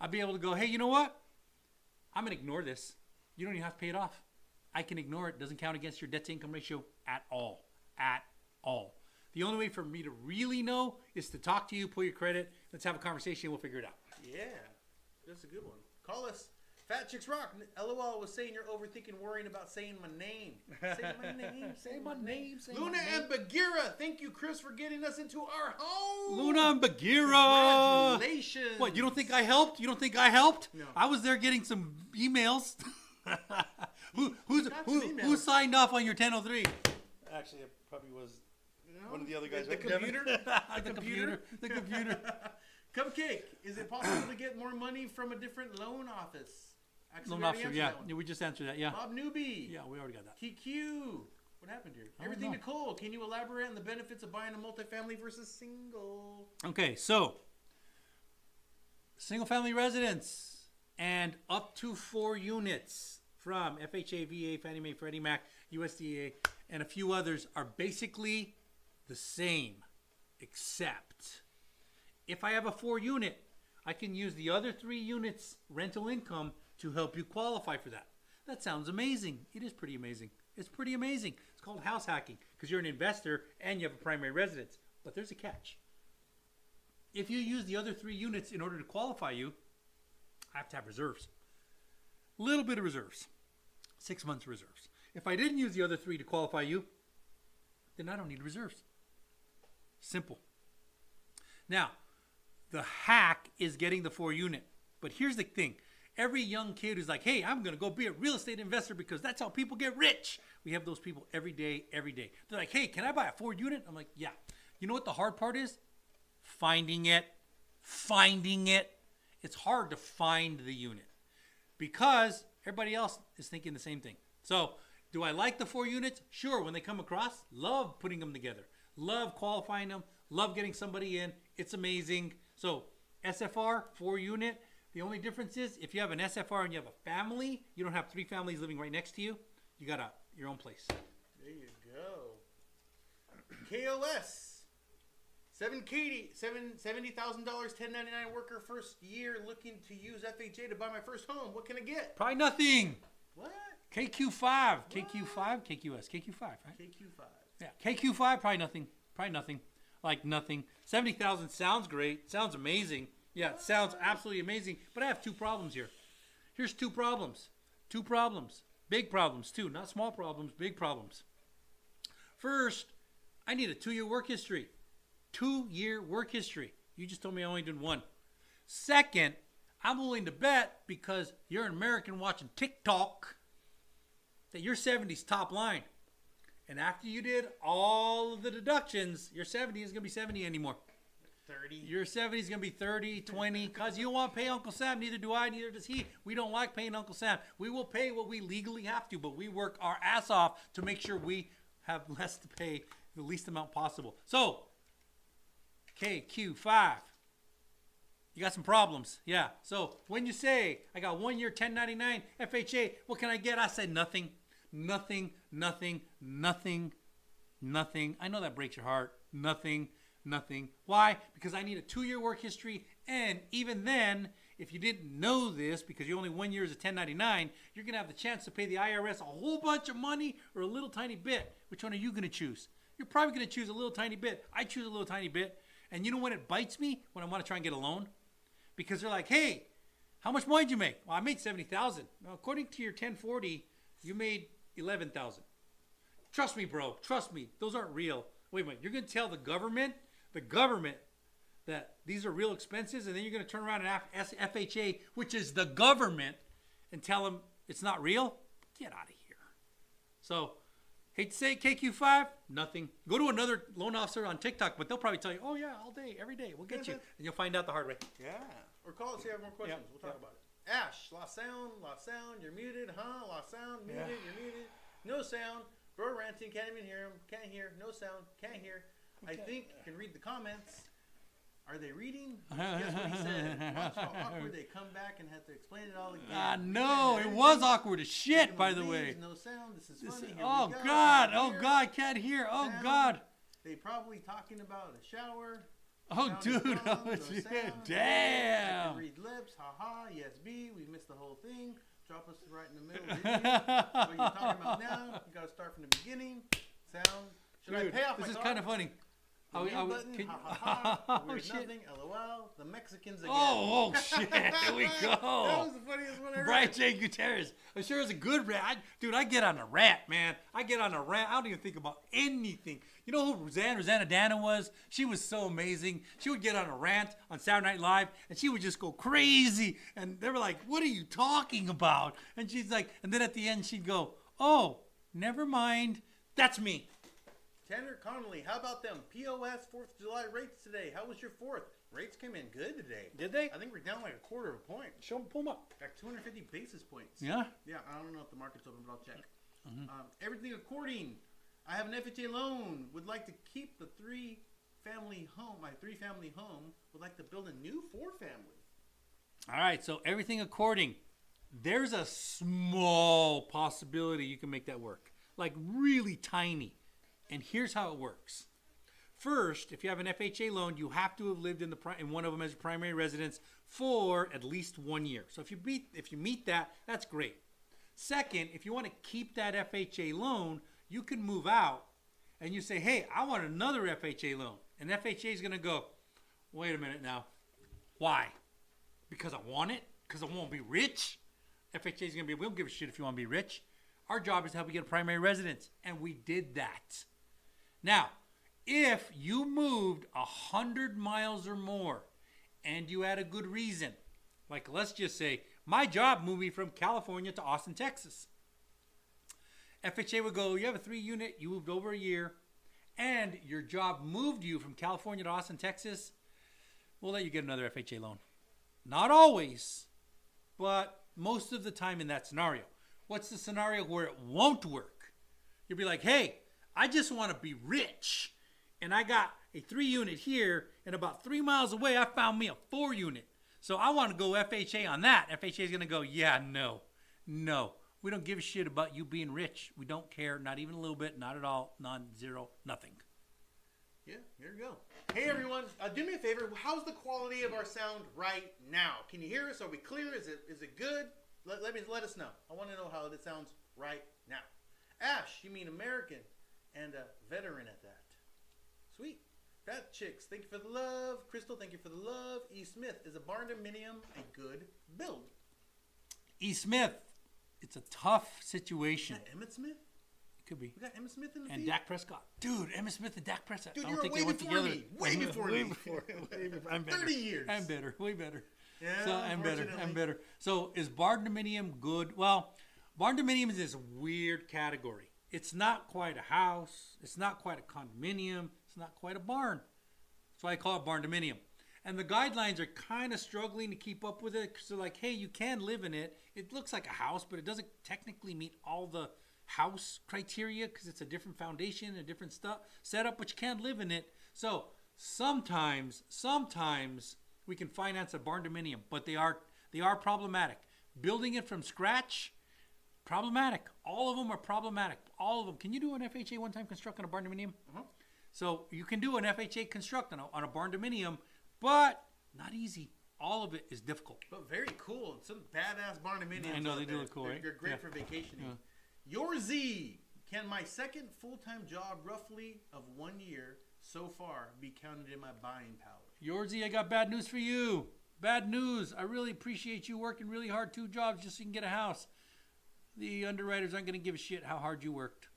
B: I'd be able to go, hey, you know what? I'm going to ignore this. You don't even have to pay it off. I can ignore it. It doesn't count against your debt to income ratio at all. At all. The only way for me to really know is to talk to you, pull your credit. Let's have a conversation. We'll figure it out.
A: Yeah, that's a good one. Call us. Fat Chicks Rock. LOL was saying you're overthinking worrying about saying my name. Say my name. Say my name. Say
B: Luna
A: my name. and Bagheera. Thank you, Chris, for getting us into our home.
B: Luna and Bagheera.
A: Congratulations.
B: What, you don't think I helped? You don't think I helped?
A: No.
B: I was there getting some emails. Who signed off on your 1003?
C: Actually, it probably was one of the other guys.
A: The computer?
B: The computer. The computer.
A: Cupcake. Is it possible to get more money from a different loan office? Actually,
B: Loan
A: we already
B: officer,
A: answered
B: yeah.
A: that one.
B: Yeah, we just answered that, yeah.
A: Bob Newby.
B: Yeah, we already got that.
A: TQ. What happened here?
B: I don't
A: Everything
B: know.
A: Nicole. Can you elaborate on the benefits of buying a multifamily versus single?
B: Okay, so single family residence and up to 4 units from FHA, VA, Fannie Mae, Freddie Mac, USDA, and a few others are basically the same, except if I have a 4 unit, I can use the other 3 units rental income to help you qualify for that. That sounds amazing. It is pretty amazing. It's pretty amazing. It's called house hacking because you're an investor and you have a primary residence. But there's a catch. If you use the other 3 units in order to qualify you, I have to have reserves. A little bit of reserves. 6 months reserves. If I didn't use the other 3 to qualify you, then I don't need reserves. Simple. Now, the hack is getting the 4 unit. But here's the thing. Every young kid who's like, hey, I'm going to go be a real estate investor because that's how people get rich. We have those people every day, every day. They're like, hey, can I buy a 4 unit? I'm like, yeah. You know what the hard part is? Finding it. Finding it. It's hard to find the unit because everybody else is thinking the same thing. So do I like the 4 units? Sure. When they come across, love putting them together. Love qualifying them. Love getting somebody in. It's amazing. So SFR, 4 unit. The only difference is if you have an SFR and you have a family, you don't have 3 families living right next to you. You got your own place.
A: There you go. KOS. $70,000, 1099 worker first year looking to use FHA to buy my first home. What can I get?
B: Probably nothing.
A: What?
B: KQ5. KQ5? KQS. KQ5, right?
A: KQ5.
B: Yeah. KQ5, probably nothing. Probably nothing. Like nothing. 70,000 sounds great. Sounds amazing. Yeah, it sounds absolutely amazing. But I have 2 problems here. Here's 2 problems. 2 problems. Big problems, too. Not small problems, big problems. First, I need a 2-year work history. 2-year work history. You just told me I only did 1. Second, I'm willing to bet because you're an American watching TikTok that your 70's top line. And after you did all of the deductions, your 70 isn't going to be 70 anymore.
A: 30.
B: Your 70 is going to be 30, 20, because you don't want to pay Uncle Sam. Neither do I, neither does he. We don't like paying Uncle Sam. We will pay what we legally have to, but we work our ass off to make sure we have less to pay, the least amount possible. So, KQ5, you got some problems. Yeah. So, when you say, I got 1 year 1099 FHA, what can I get? I say nothing, nothing, nothing, nothing, nothing. I know that breaks your heart. Nothing. Nothing. Why? Because I need a 2-year work history. And even then, if you didn't know this, because you only 1 year is a 1099, you're going to have the chance to pay the IRS a whole bunch of money or a little tiny bit. Which one are you going to choose? You're probably going to choose a little tiny bit. I choose a little tiny bit. And you know when it bites me? When I want to try and get a loan? Because they're like, hey, how much money did you make? Well, I made $70,000. Now, according to your 1040, you made $11,000. Trust me, bro. Trust me. Those aren't real. Wait a minute. You're going to tell the government that these are real expenses, and then you're going to turn around and ask FHA, which is the government, and tell them it's not real? Get out of here. So, hate to say it, KQ5, nothing. Go to another loan officer on TikTok, but they'll probably tell you, oh yeah, all day, every day, we'll get you. And you'll find out the hard way.
A: Yeah. Or call us if you have more questions.
B: Yep.
A: We'll talk about it. Ash, lost sound, you're muted, huh? Lost sound, muted, you're muted. No sound. Bro ranting, can't even hear him. Can't hear, no sound, can't hear. I think you can read the comments. Are they reading? Guess what he said. Watch how awkward they come back and have to explain it all again.
B: No, it was awkward as shit, by the way.
A: No sound, this is funny.
B: Oh, God, can't hear. Oh, God.
A: They probably talking about a shower.
B: Oh, dude. Oh, shit. Damn.
A: I can read lips. Ha, yes, B. We missed the whole thing. Drop us right in the middle. What are you talking about now? You got to start from the beginning. Sound. Should I pay off my
B: This is
A: car?
B: kind of funny.
A: Button, weird
B: Shit.
A: nothing, LOL. The Mexicans again.
B: Oh, shit. Here we go.
A: That was the funniest one I heard.
B: Brian J. Gutierrez. I'm sure it's a good rant. Dude, I get on a rant, man. I get on a rant. I don't even think about anything. You know who Rosanna Dana was? She was so amazing. She would get on a rant on Saturday Night Live, and she would just go crazy. And they were like, what are you talking about? And she's like, and then at the end, she'd go, oh, never mind. That's me.
A: Tanner Connolly, how about them POS 4th of July rates today? How was your 4th? Rates came in good today.
B: Did they?
A: I think we're down like a quarter of a point.
B: Pull them up.
A: Like 250 basis points.
B: Yeah?
A: Yeah, I don't know if the market's open, but I'll check. Everything according. I have an FHA loan. Would like to keep the my three-family home. Would like to build a new 4-family.
B: All right, so everything according. There's a small possibility you can make that work. Like really tiny. And here's how it works. First, if you have an FHA loan, you have to have lived in one of them as your primary residence for at least 1 year. So if you meet that, that's great. Second, if you want to keep that FHA loan, you can move out and you say, hey, I want another FHA loan. And FHA is going to go, wait a minute now. Why? Because I want it? Because I won't be rich? FHA is going to be, we don't give a shit if you want to be rich. Our job is to help you get a primary residence. And we did that. Now, if you moved 100 miles or more and you had a good reason, like let's just say my job moved me from California to Austin, Texas. FHA would go, you have a 3-unit, you moved over a year, and your job moved you from California to Austin, Texas, we'll let you get another FHA loan. Not always, but most of the time in that scenario. What's the scenario where it won't work? You'll be like, hey, I just want to be rich. And I got a 3-unit here, and about 3 miles away, I found me a 4-unit. So I want to go FHA on that. FHA is going to go, yeah, no. We don't give a shit about you being rich. We don't care, not even a little bit, not at all, none, zero, nothing.
A: Yeah, here we go. Hey, everyone, do me a favor. How's the quality of our sound right now? Can you hear us? Are we clear? Is it good? Let us know. I want to know how it sounds right now. Ash, you mean American, and a veteran at that. Sweet. Fat Chicks, thank you for the love. Crystal, thank you for the love. E. Smith, is a barndominium a good build?
B: E. Smith, it's a tough situation.
A: Is that Emmett Smith?
B: It could be.
A: We got Emmett Smith in the feed?
B: And Dak Prescott. Dude, Emmett Smith and Dak Prescott.
A: Dude,
B: I
A: you
B: don't
A: were
B: think
A: way
B: they went
A: before
B: together.
A: me. Way before me.
B: I'm better.
A: 30 years.
B: I'm better. Way better.
A: Yeah,
B: So I'm
A: unfortunately.
B: better. So is barndominium good? Well, barndominium is this weird category. It's not quite a house. It's not quite a condominium. It's not quite a barn. That's why I call it barndominium. And the guidelines are kind of struggling to keep up with it. Because they're like, hey, you can live in it. It looks like a house, but it doesn't technically meet all the house criteria because it's a different foundation, a different stuff setup, but you can't live in it. So sometimes we can finance a barndominium, but they are problematic. Building it from scratch, problematic. All of them are problematic. All of them. Can you do an FHA one-time construct on a barndominium? So you can do an FHA construct on a barndominium, but not easy. All of it is difficult.
A: But very cool. Some badass barndominiums.
B: I know,
A: out
B: they do
A: there.
B: look cool, right?
A: They're great
B: Yeah.
A: for vacationing.
B: Yeah.
A: Your Z, can my second full-time job, roughly of 1 year so far, be counted in my buying power?
B: Yorzy, I got bad news for you. Bad news. I really appreciate you working really hard, 2 jobs just so you can get a house. The underwriters aren't going to give a shit how hard you worked.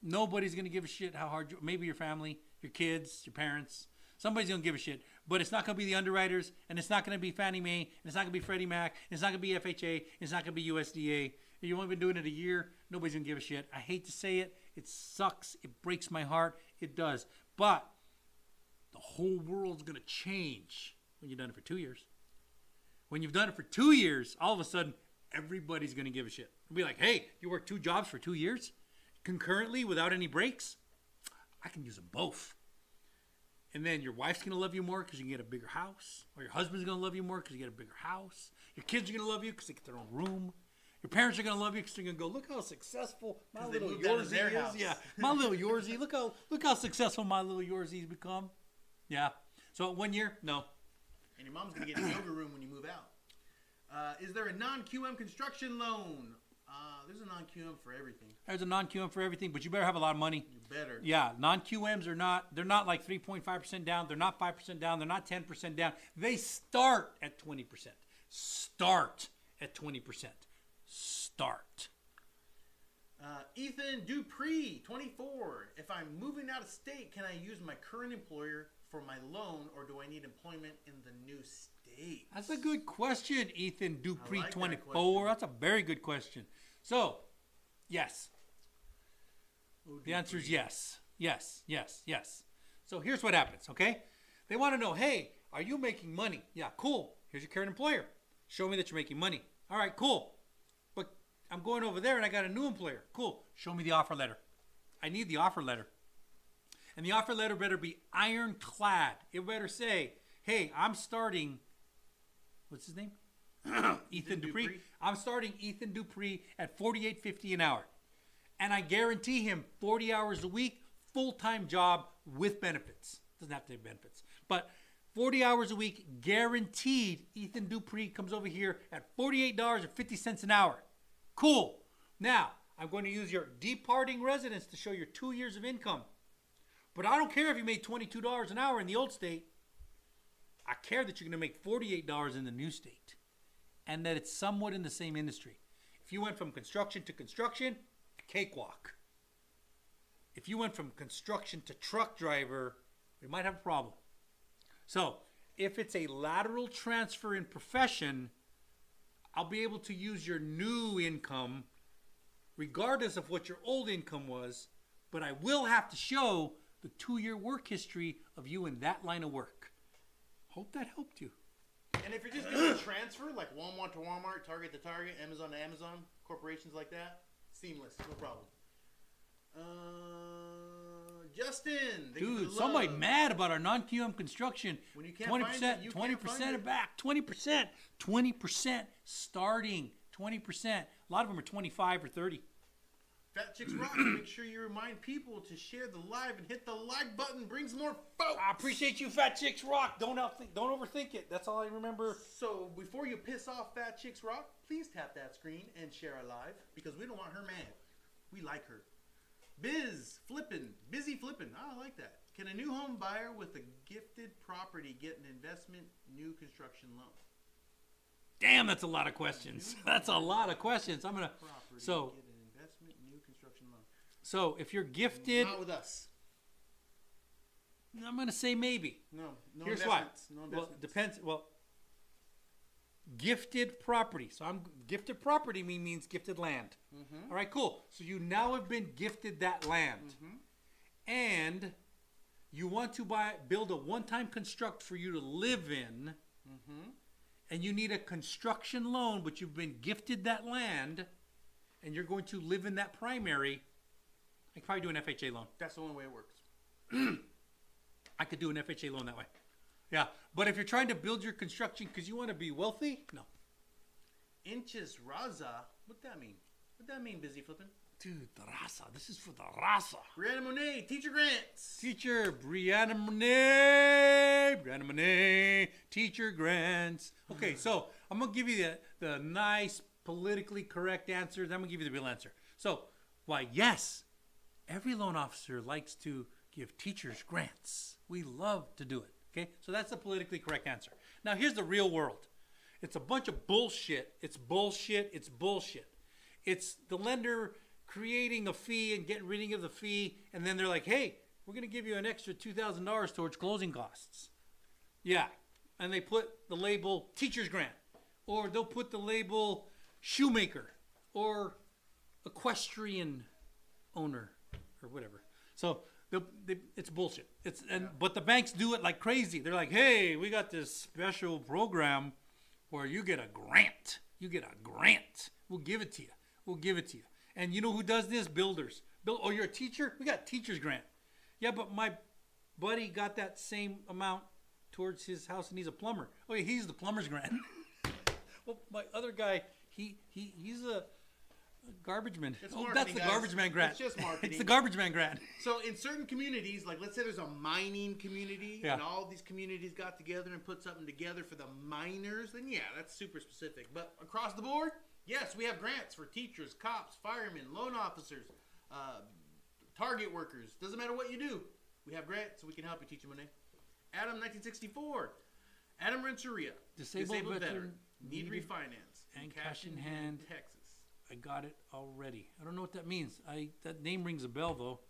B: Nobody's going to give a shit how hard you, maybe your family, your kids, your parents. Somebody's going to give a shit. But it's not going to be the underwriters, and it's not going to be Fannie Mae, and it's not going to be Freddie Mac, and it's not going to be FHA, and it's not going to be USDA. You've only been doing it a year. Nobody's going to give a shit. I hate to say it. It sucks. It breaks my heart. It does. But the whole world's going to change when you've done it for 2 years. When you've done it for 2 years, all of a sudden, everybody's going to give a shit. Be like, hey, you worked 2 jobs for 2 years concurrently without any breaks? I can use them both. And then your wife's going to love you more because you can get a bigger house. Or your husband's going to love you more because you get a bigger house. Your kids are going to love you because they get their own room. Your parents are going to love you because they're going to go, look how successful my little Yorsey is. Yeah, my little Yorsey. Look how successful my little Yorsey's become. Yeah. So 1 year, no.
A: And your mom's going to get a yoga room when you move out. Is there a non-QM construction loan? There's a non-QM for everything.
B: There's a non-QM for everything, but you better have a lot of money.
A: You better.
B: Yeah, non-QMs they're not like 3.5% down. They're not 5% down. They're not 10% down. They start at 20%. Start at 20%. Start.
A: Ethan Dupree, 24. If I'm moving out of state, can I use my current employer for my loan, or do I need employment in the new state?
B: That's a good question, Ethan Dupree,
A: like that
B: 24. That's a very good question. So, yes. The answer is yes. Yes, yes, yes. So here's what happens, okay? They want to know, hey, are you making money? Yeah, cool. Here's your current employer. Show me that you're making money. All right, cool. But I'm going over there and I got a new employer. Cool. Show me the offer letter. I need the offer letter. And the offer letter better be ironclad. It better say, hey, I'm starting, what's his name? Ethan Dupree. I'm starting Ethan Dupree at $48.50 an hour. And I guarantee him 40 hours a week, full-time job with benefits. Doesn't have to have benefits. But 40 hours a week, guaranteed, Ethan Dupree comes over here at $48.50 an hour. Cool. Now, I'm going to use your departing residence to show your 2 years of income. But I don't care if you made $22 an hour in the old state. I care that you're going to make $48 in the new state. And that it's somewhat in the same industry. If you went from construction to construction, cakewalk. If you went from construction to truck driver, we might have a problem. So, if it's a lateral transfer in profession, I'll be able to use your new income regardless of what your old income was, but I will have to show the 2-year work history of you in that line of work. Hope that helped you.
A: And if you're just doing a transfer, like Walmart to Walmart, Target to Target, Amazon to Amazon, corporations like that, seamless, no problem. Justin,
B: dude, somebody mad about our non-QM construction.
A: When you can't
B: 20%, 20% it back, 20% starting, 20%. A lot of them are 25 or 30.
A: Fat Chicks Rock, make sure you remind people to share the live and hit the like button. Brings more folks.
B: I appreciate you, Fat Chicks Rock. Don't overthink it. That's all I remember.
A: So before you piss off Fat Chicks Rock, please tap that screen and share our live because we don't want her mad. We like her. Busy flipping. I like that. Can a new home buyer with a gifted property get an investment new construction loan?
B: Damn, that's a lot of questions. That's a lot of questions. I'm gonna. So.
A: Get an investment new construction loan.
B: So if you're gifted,
A: not with us.
B: I'm gonna say maybe.
A: No.
B: Here's why.
A: No investments.
B: Well, depends. Well, gifted property. So gifted property means gifted land.
A: Mm-hmm.
B: All right, cool. So you now have been gifted that land, and you want to build a one-time construct for you to live in, and you need a construction loan, but you've been gifted that land, and you're going to live in that primary. I could probably do an FHA loan.
A: That's the only way it works.
B: I could do an FHA loan that way. Yeah, but if you're trying to build your construction because you want to be wealthy, no.
A: Inches Raza, what'd that mean? What'd that mean, Busy Flipping?
B: Dude, the raza. This is for the raza.
A: Brianna Monet, Teacher Grants.
B: Teacher Brianna Monet, Teacher Grants. Okay, so I'm going to give you the nice, politically correct answer. Then I'm going to give you the real answer. So, why, yes, every loan officer likes to give teachers grants. We love to do it. Okay, so that's the politically correct answer. Now, here's the real world. It's a bunch of bullshit. It's bullshit. It's bullshit. It's the lender creating a fee and getting rid of the fee, and then they're like, hey, we're going to give you an extra $2,000 towards closing costs. Yeah, and they put the label teacher's grant, or they'll put the label shoemaker, or equestrian owner, or whatever. So it's bullshit. But the banks do it like crazy. They're like, hey, we got this special program Or you get a grant. You get a grant. We'll give it to you. We'll give it to you. And you know who does this? Builders. Oh, you're a teacher? We got teacher's grant. Yeah, but my buddy got that same amount towards his house and he's a plumber. Oh, yeah, he's the plumber's grant. Well, my other guy, he's a garbage man.
A: It's
B: Oh,
A: marketing,
B: that's the
A: guys.
B: garbage man grant.
A: It's just marketing.
B: It's the garbage man grant.
A: So in certain communities, like let's say there's a mining community,
B: Yeah.
A: and all these communities got together and put something together for the miners, then yeah, that's super specific. But across the board, yes, we have grants for teachers, cops, firemen, loan officers, target workers. Doesn't matter what you do. We have grants, so we can help you, Teacher Monet. Adam, 1964. Adam Renteria,
B: Disabled veteran,
A: need refinance.
B: and cash in hand.
A: Texas.
B: I got it already. I don't know what that means. That name rings a bell though.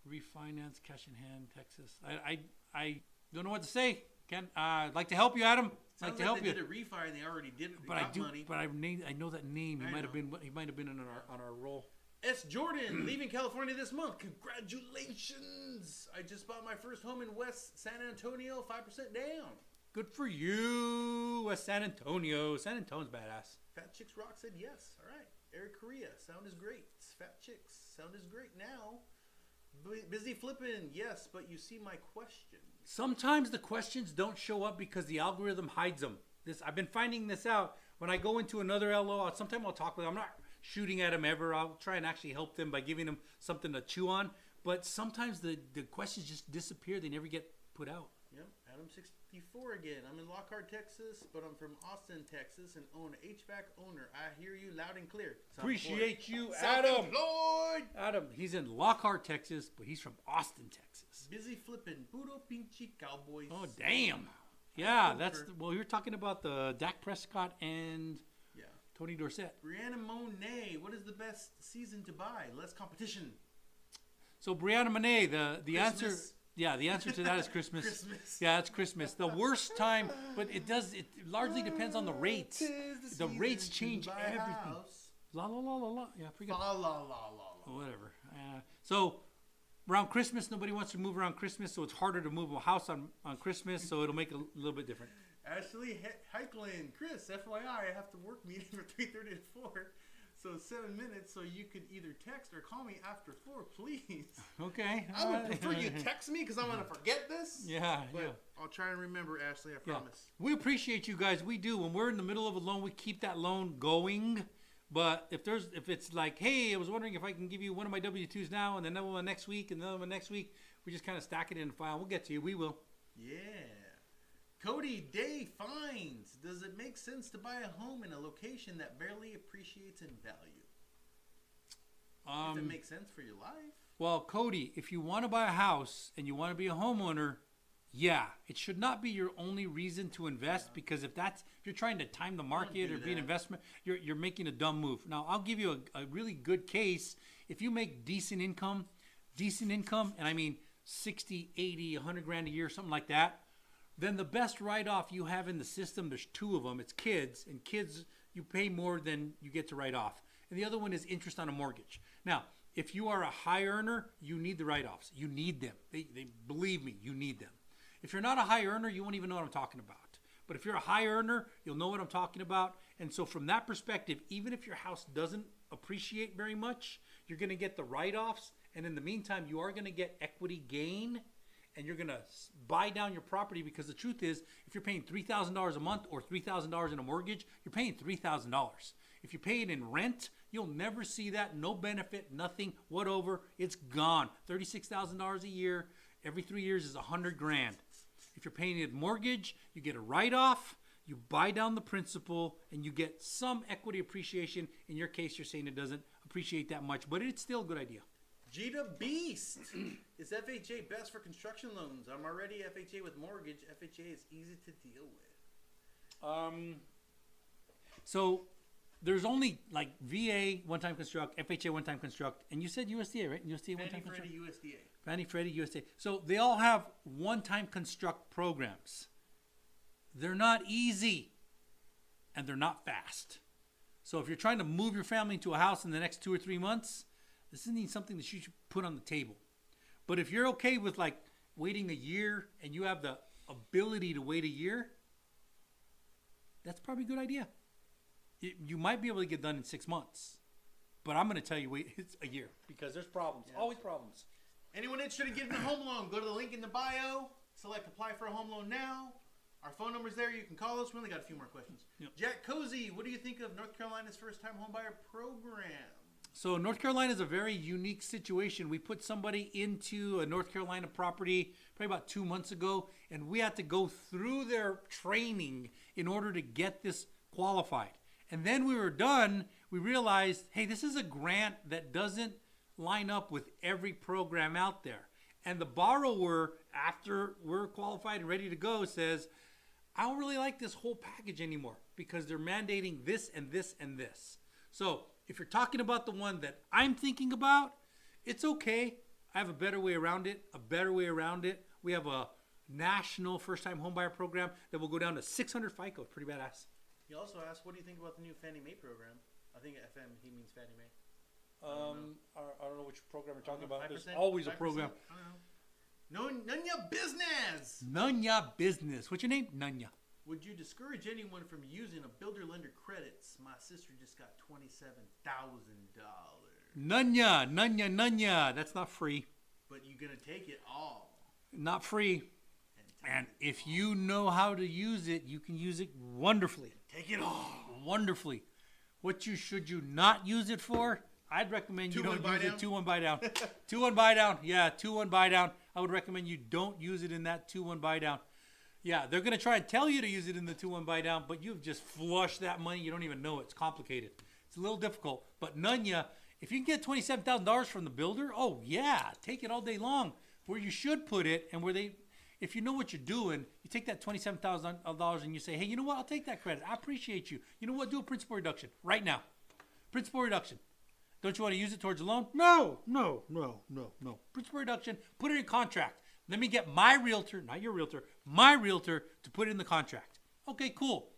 B: Refinance, cash in hand, Texas. I don't know what to say. I'd like to help you, Adam. I'd like to help
A: they
B: you.
A: did a refi and they already did it. They
B: But I
A: got
B: do.
A: money.
B: But I know that name. He
A: I
B: might have
A: know.
B: been. He might have been on our roll.
A: S. Jordan, leaving California this month. Congratulations! I just bought my first home in West San Antonio, 5% down.
B: Good for you, West San Antonio. San Antonio's badass.
A: Fat Chicks Rock said yes. All right. Eric Correa, sound is great. Fat Chicks, sound is great now. Busy flipping, yes, but you see my question.
B: Sometimes the questions don't show up because the algorithm hides them. I've been finding this out when I go into another LO. Sometimes I'll talk with them. I'm not shooting at them ever. I'll try and actually help them by giving them something to chew on. But sometimes the questions just disappear. They never get put out.
A: Yep, Adam 64 again. I'm in Lockhart, Texas, but I'm from Austin, Texas, and own an HVAC owner. I hear you loud and clear.
B: Appreciate you, Adam.
A: Self-employed.
B: Adam, he's in Lockhart, Texas, but he's from Austin, Texas.
A: Busy flipping. Puro pinche Cowboys.
B: Oh, damn. Yeah, you're talking about the Dak Prescott and
A: Yeah.
B: Tony Dorsett.
A: Brianna Monet, what is the best season to buy? Less competition.
B: So Brianna Monet, the answer,
A: Christmas.
B: yeah, the answer to that is Christmas.
A: Christmas.
B: Yeah, it's Christmas. The worst time, but it largely depends on the rates. The rates change everything. La la la la la. Yeah, I forget.
A: La la la la la.
B: Whatever. So around Christmas, nobody wants to move around Christmas, so it's harder to move a house on Christmas, so it'll make it a little bit different.
A: Ashley Heiklin, Chris, FYI, I have to work meeting from 3:30 to 4, so 7 minutes. So you could either text or call me after 4, please.
B: Okay.
A: I would prefer you text me because I'm gonna forget this.
B: Yeah,
A: but
B: yeah.
A: I'll try and remember, Ashley. I promise.
B: We appreciate you guys. We do. When we're in the middle of a loan, we keep that loan going. But if it's like, hey, I was wondering if I can give you one of my W-2s now, and then another one next week, and another one next week, we just kind of stack it in a file. We'll get to you. We will.
A: Yeah. Cody Day finds. Does it make sense to buy a home in a location that barely appreciates in value? If it makes sense for your life.
B: Well, Cody, if you want to buy a house and you want to be a homeowner, yeah, it should not be your only reason to invest, because if you're trying to time the market or be an investment, you're making a dumb move. Now, I'll give you a really good case. If you make decent income, and I mean 60, 80, 100 grand a year, something like that, then the best write-off you have in the system, there's two of them. It's kids, and kids, you pay more than you get to write off. And the other one is interest on a mortgage. Now, if you are a high earner, you need the write-offs. You need them. They believe me, you need them. If you're not a high earner, you won't even know what I'm talking about. But if you're a high earner, you'll know what I'm talking about. And so from that perspective, even if your house doesn't appreciate very much, you're going to get the write-offs. And in the meantime, you are going to get equity gain, and you're going to buy down your property, because the truth is, if you're paying $3,000 a month or $3,000 in a mortgage, you're paying $3,000. If you pay it in rent, you'll never see that. No benefit, nothing, whatever. It's gone. $36,000 a year. Every 3 years is $100 grand. If you're paying it mortgage, you get a write-off, you buy down the principal, and you get some equity appreciation. In your case, you're saying it doesn't appreciate that much, but it's still a good idea.
A: Gita Beast. Is FHA best for construction loans? I'm already FHA with mortgage. FHA is easy to deal with.
B: So there's only like VA one-time construct, FHA one-time construct, and you said USDA, right? USDA one-time construct.
A: Fannie Freddie USDA.
B: Fannie Freddie USDA. So they all have one-time construct programs. They're not easy, and they're not fast. So if you're trying to move your family into a house in the next 2 or 3 months, this isn't something that you should put on the table. But if you're okay with like waiting a year and you have the ability to wait a year, that's probably a good idea. You might be able to get done in 6 months, but I'm going to tell you, wait, it's a year because there's problems, always problems.
A: Anyone interested in getting a home loan, go to the link in the bio, select apply for a home loan now. Our phone number's there. You can call us. We only got a few more questions.
B: Yep.
A: Jack Cozy, what do you think of North Carolina's first-time homebuyer program?
B: So North Carolina is a very unique situation. We put somebody into a North Carolina property probably about 2 months ago, and we had to go through their training in order to get this qualified. And then we were done, we realized, hey, this is a grant that doesn't line up with every program out there. And the borrower, after we're qualified and ready to go, says, I don't really like this whole package anymore because they're mandating this and this and this. So if you're talking about the one that I'm thinking about, it's okay. I have a better way around it, We have a national first-time homebuyer program that will go down to 600 FICO. Pretty badass.
A: He also asked, what do you think about the new Fannie Mae program? I think FM, he means Fannie Mae.
C: I don't know which program we're talking about. There's
A: 5%?
B: Always a
A: 5%?
B: program.
A: I don't know. None ya business!
B: Nunya Business. What's your name? Nunya.
A: Would you discourage anyone from using a builder lender credits? My sister just got $27,000.
B: Nunya. That's not free.
A: But you're going to take it all.
B: Not free. And if you know how to use it, you can use it wonderfully.
A: Take it all.
B: Wonderfully. What should you not use it for? I'd recommend you don't use it 2-1 buy down. 2-1 buy down. Yeah, 2-1 buy down. I would recommend you don't use it in that 2-1 buy down. Yeah, they're going to try and tell you to use it in the 2-1 buy down, but you've just flushed that money. You don't even know it's complicated. It's a little difficult. But Nunya, if you can get $27,000 from the builder, oh yeah, take it all day long. Where you should put it and where if you know what you're doing, you take that $27,000 and you say, hey, you know what? I'll take that credit. I appreciate you. You know what? Do a principal reduction right now. Principal reduction. Don't you want to use it towards a loan? No. Principal reduction. Put it in contract. Let me get my realtor, not your realtor, my realtor to put it in the contract. Okay, cool.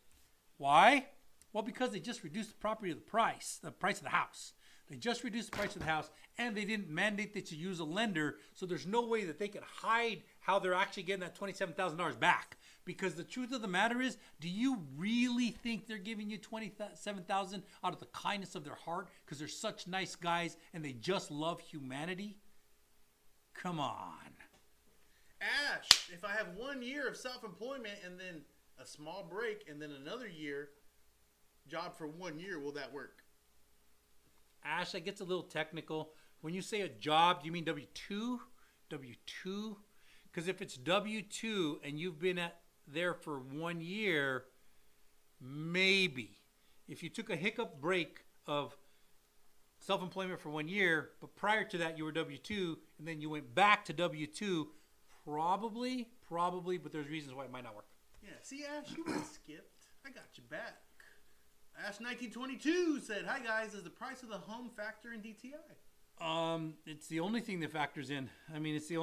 B: Why? Well, because they just reduced the price of the house. They just reduced the price of the house, and they didn't mandate that you use a lender, so there's no way that they could hide how they're actually getting that $27,000 back. Because the truth of the matter is, do you really think they're giving you $27,000 out of the kindness of their heart because they're such nice guys and they just love humanity? Come on.
A: Ash, if I have 1 year of self-employment and then a small break and then another year, job for 1 year, will that work?
B: Ash, that gets a little technical. When you say a job, do you mean W-2? W-2? Because if it's W-2 and you've been there for 1 year, maybe. If you took a hiccup break of self-employment for 1 year, but prior to that you were W-2, and then you went back to W-2, probably, but there's reasons why it might not work.
A: Yeah, see, Ash, you got skipped. I got you back. Ash1922 said, hi, guys. Does the price of the home factor in DTI?
B: It's the only thing that factors in. I mean, it's the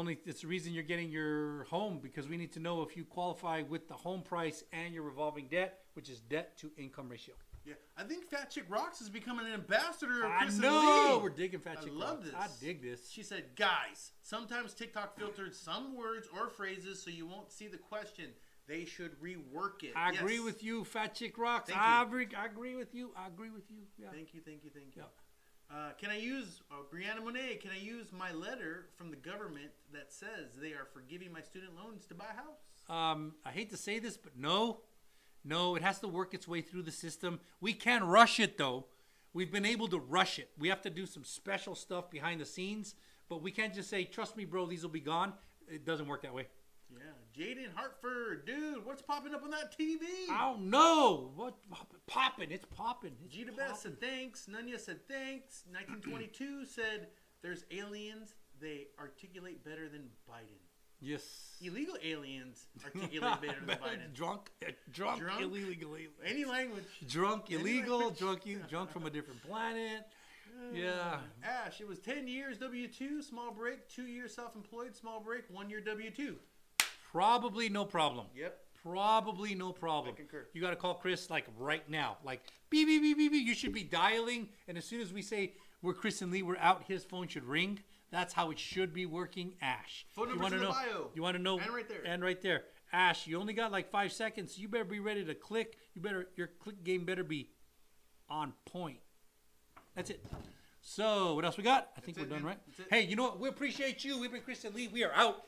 B: reason you're getting your home, because we need to know if you qualify with the home price and your revolving debt, which is debt to income ratio.
A: Yeah, I think Fat Chick Rocks is becoming an ambassador of Chris
B: I know.
A: and Lee.
B: We're digging Fat Chick Rocks.
A: I love this.
B: I dig this.
A: She said, guys, sometimes TikTok filtered some words or phrases so you won't see the question. They should rework it.
B: I agree with you, Fat Chick Rocks.
A: Thank
B: I
A: you.
B: agree with you. Yeah.
A: Thank you.
B: Yeah.
A: Can I use, Brianna Monet, can I use my letter from the government that says they are forgiving my student loans to buy a house?
B: I hate to say this, but no, it has to work its way through the system. We can rush it, though. We've been able to rush it. We have to do some special stuff behind the scenes, but we can't just say, trust me, bro, these will be gone. It doesn't work that way.
A: Yeah, Jaden Hartford, dude, what's popping up on that TV?
B: I don't know. What popping? It's popping.
A: Gita Beth said thanks. Nunya said thanks. 1922 said there's aliens. They articulate better than Biden.
B: Yes.
A: Illegal aliens articulate better than Biden.
B: Drunk, illegal.
A: Any language.
B: Drunk,
A: Any
B: illegal,
A: language.
B: drunk from a different planet. Yeah.
A: Ash, it was 10 years W-2, small break, 2 years self-employed, small break, 1 year W-2.
B: Probably no problem.
A: Yep.
B: Probably no problem.
A: I concur.
B: You got to call Chris like right now. Like beep, beep, beep, beep, beep. You should be dialing. And as soon as we say we're Chris and Lee, we're out, his phone should ring. That's how it should be working, Ash.
A: Phone number's in the bio.
B: You want to know?
A: And right there.
B: And right there. Ash, you only got like 5 seconds. You better be ready to click. Your click game better be on point. That's it. So, what else we got? I think we're done, right? Hey, you know what? We appreciate you. We've been Chris and Lee. We are out.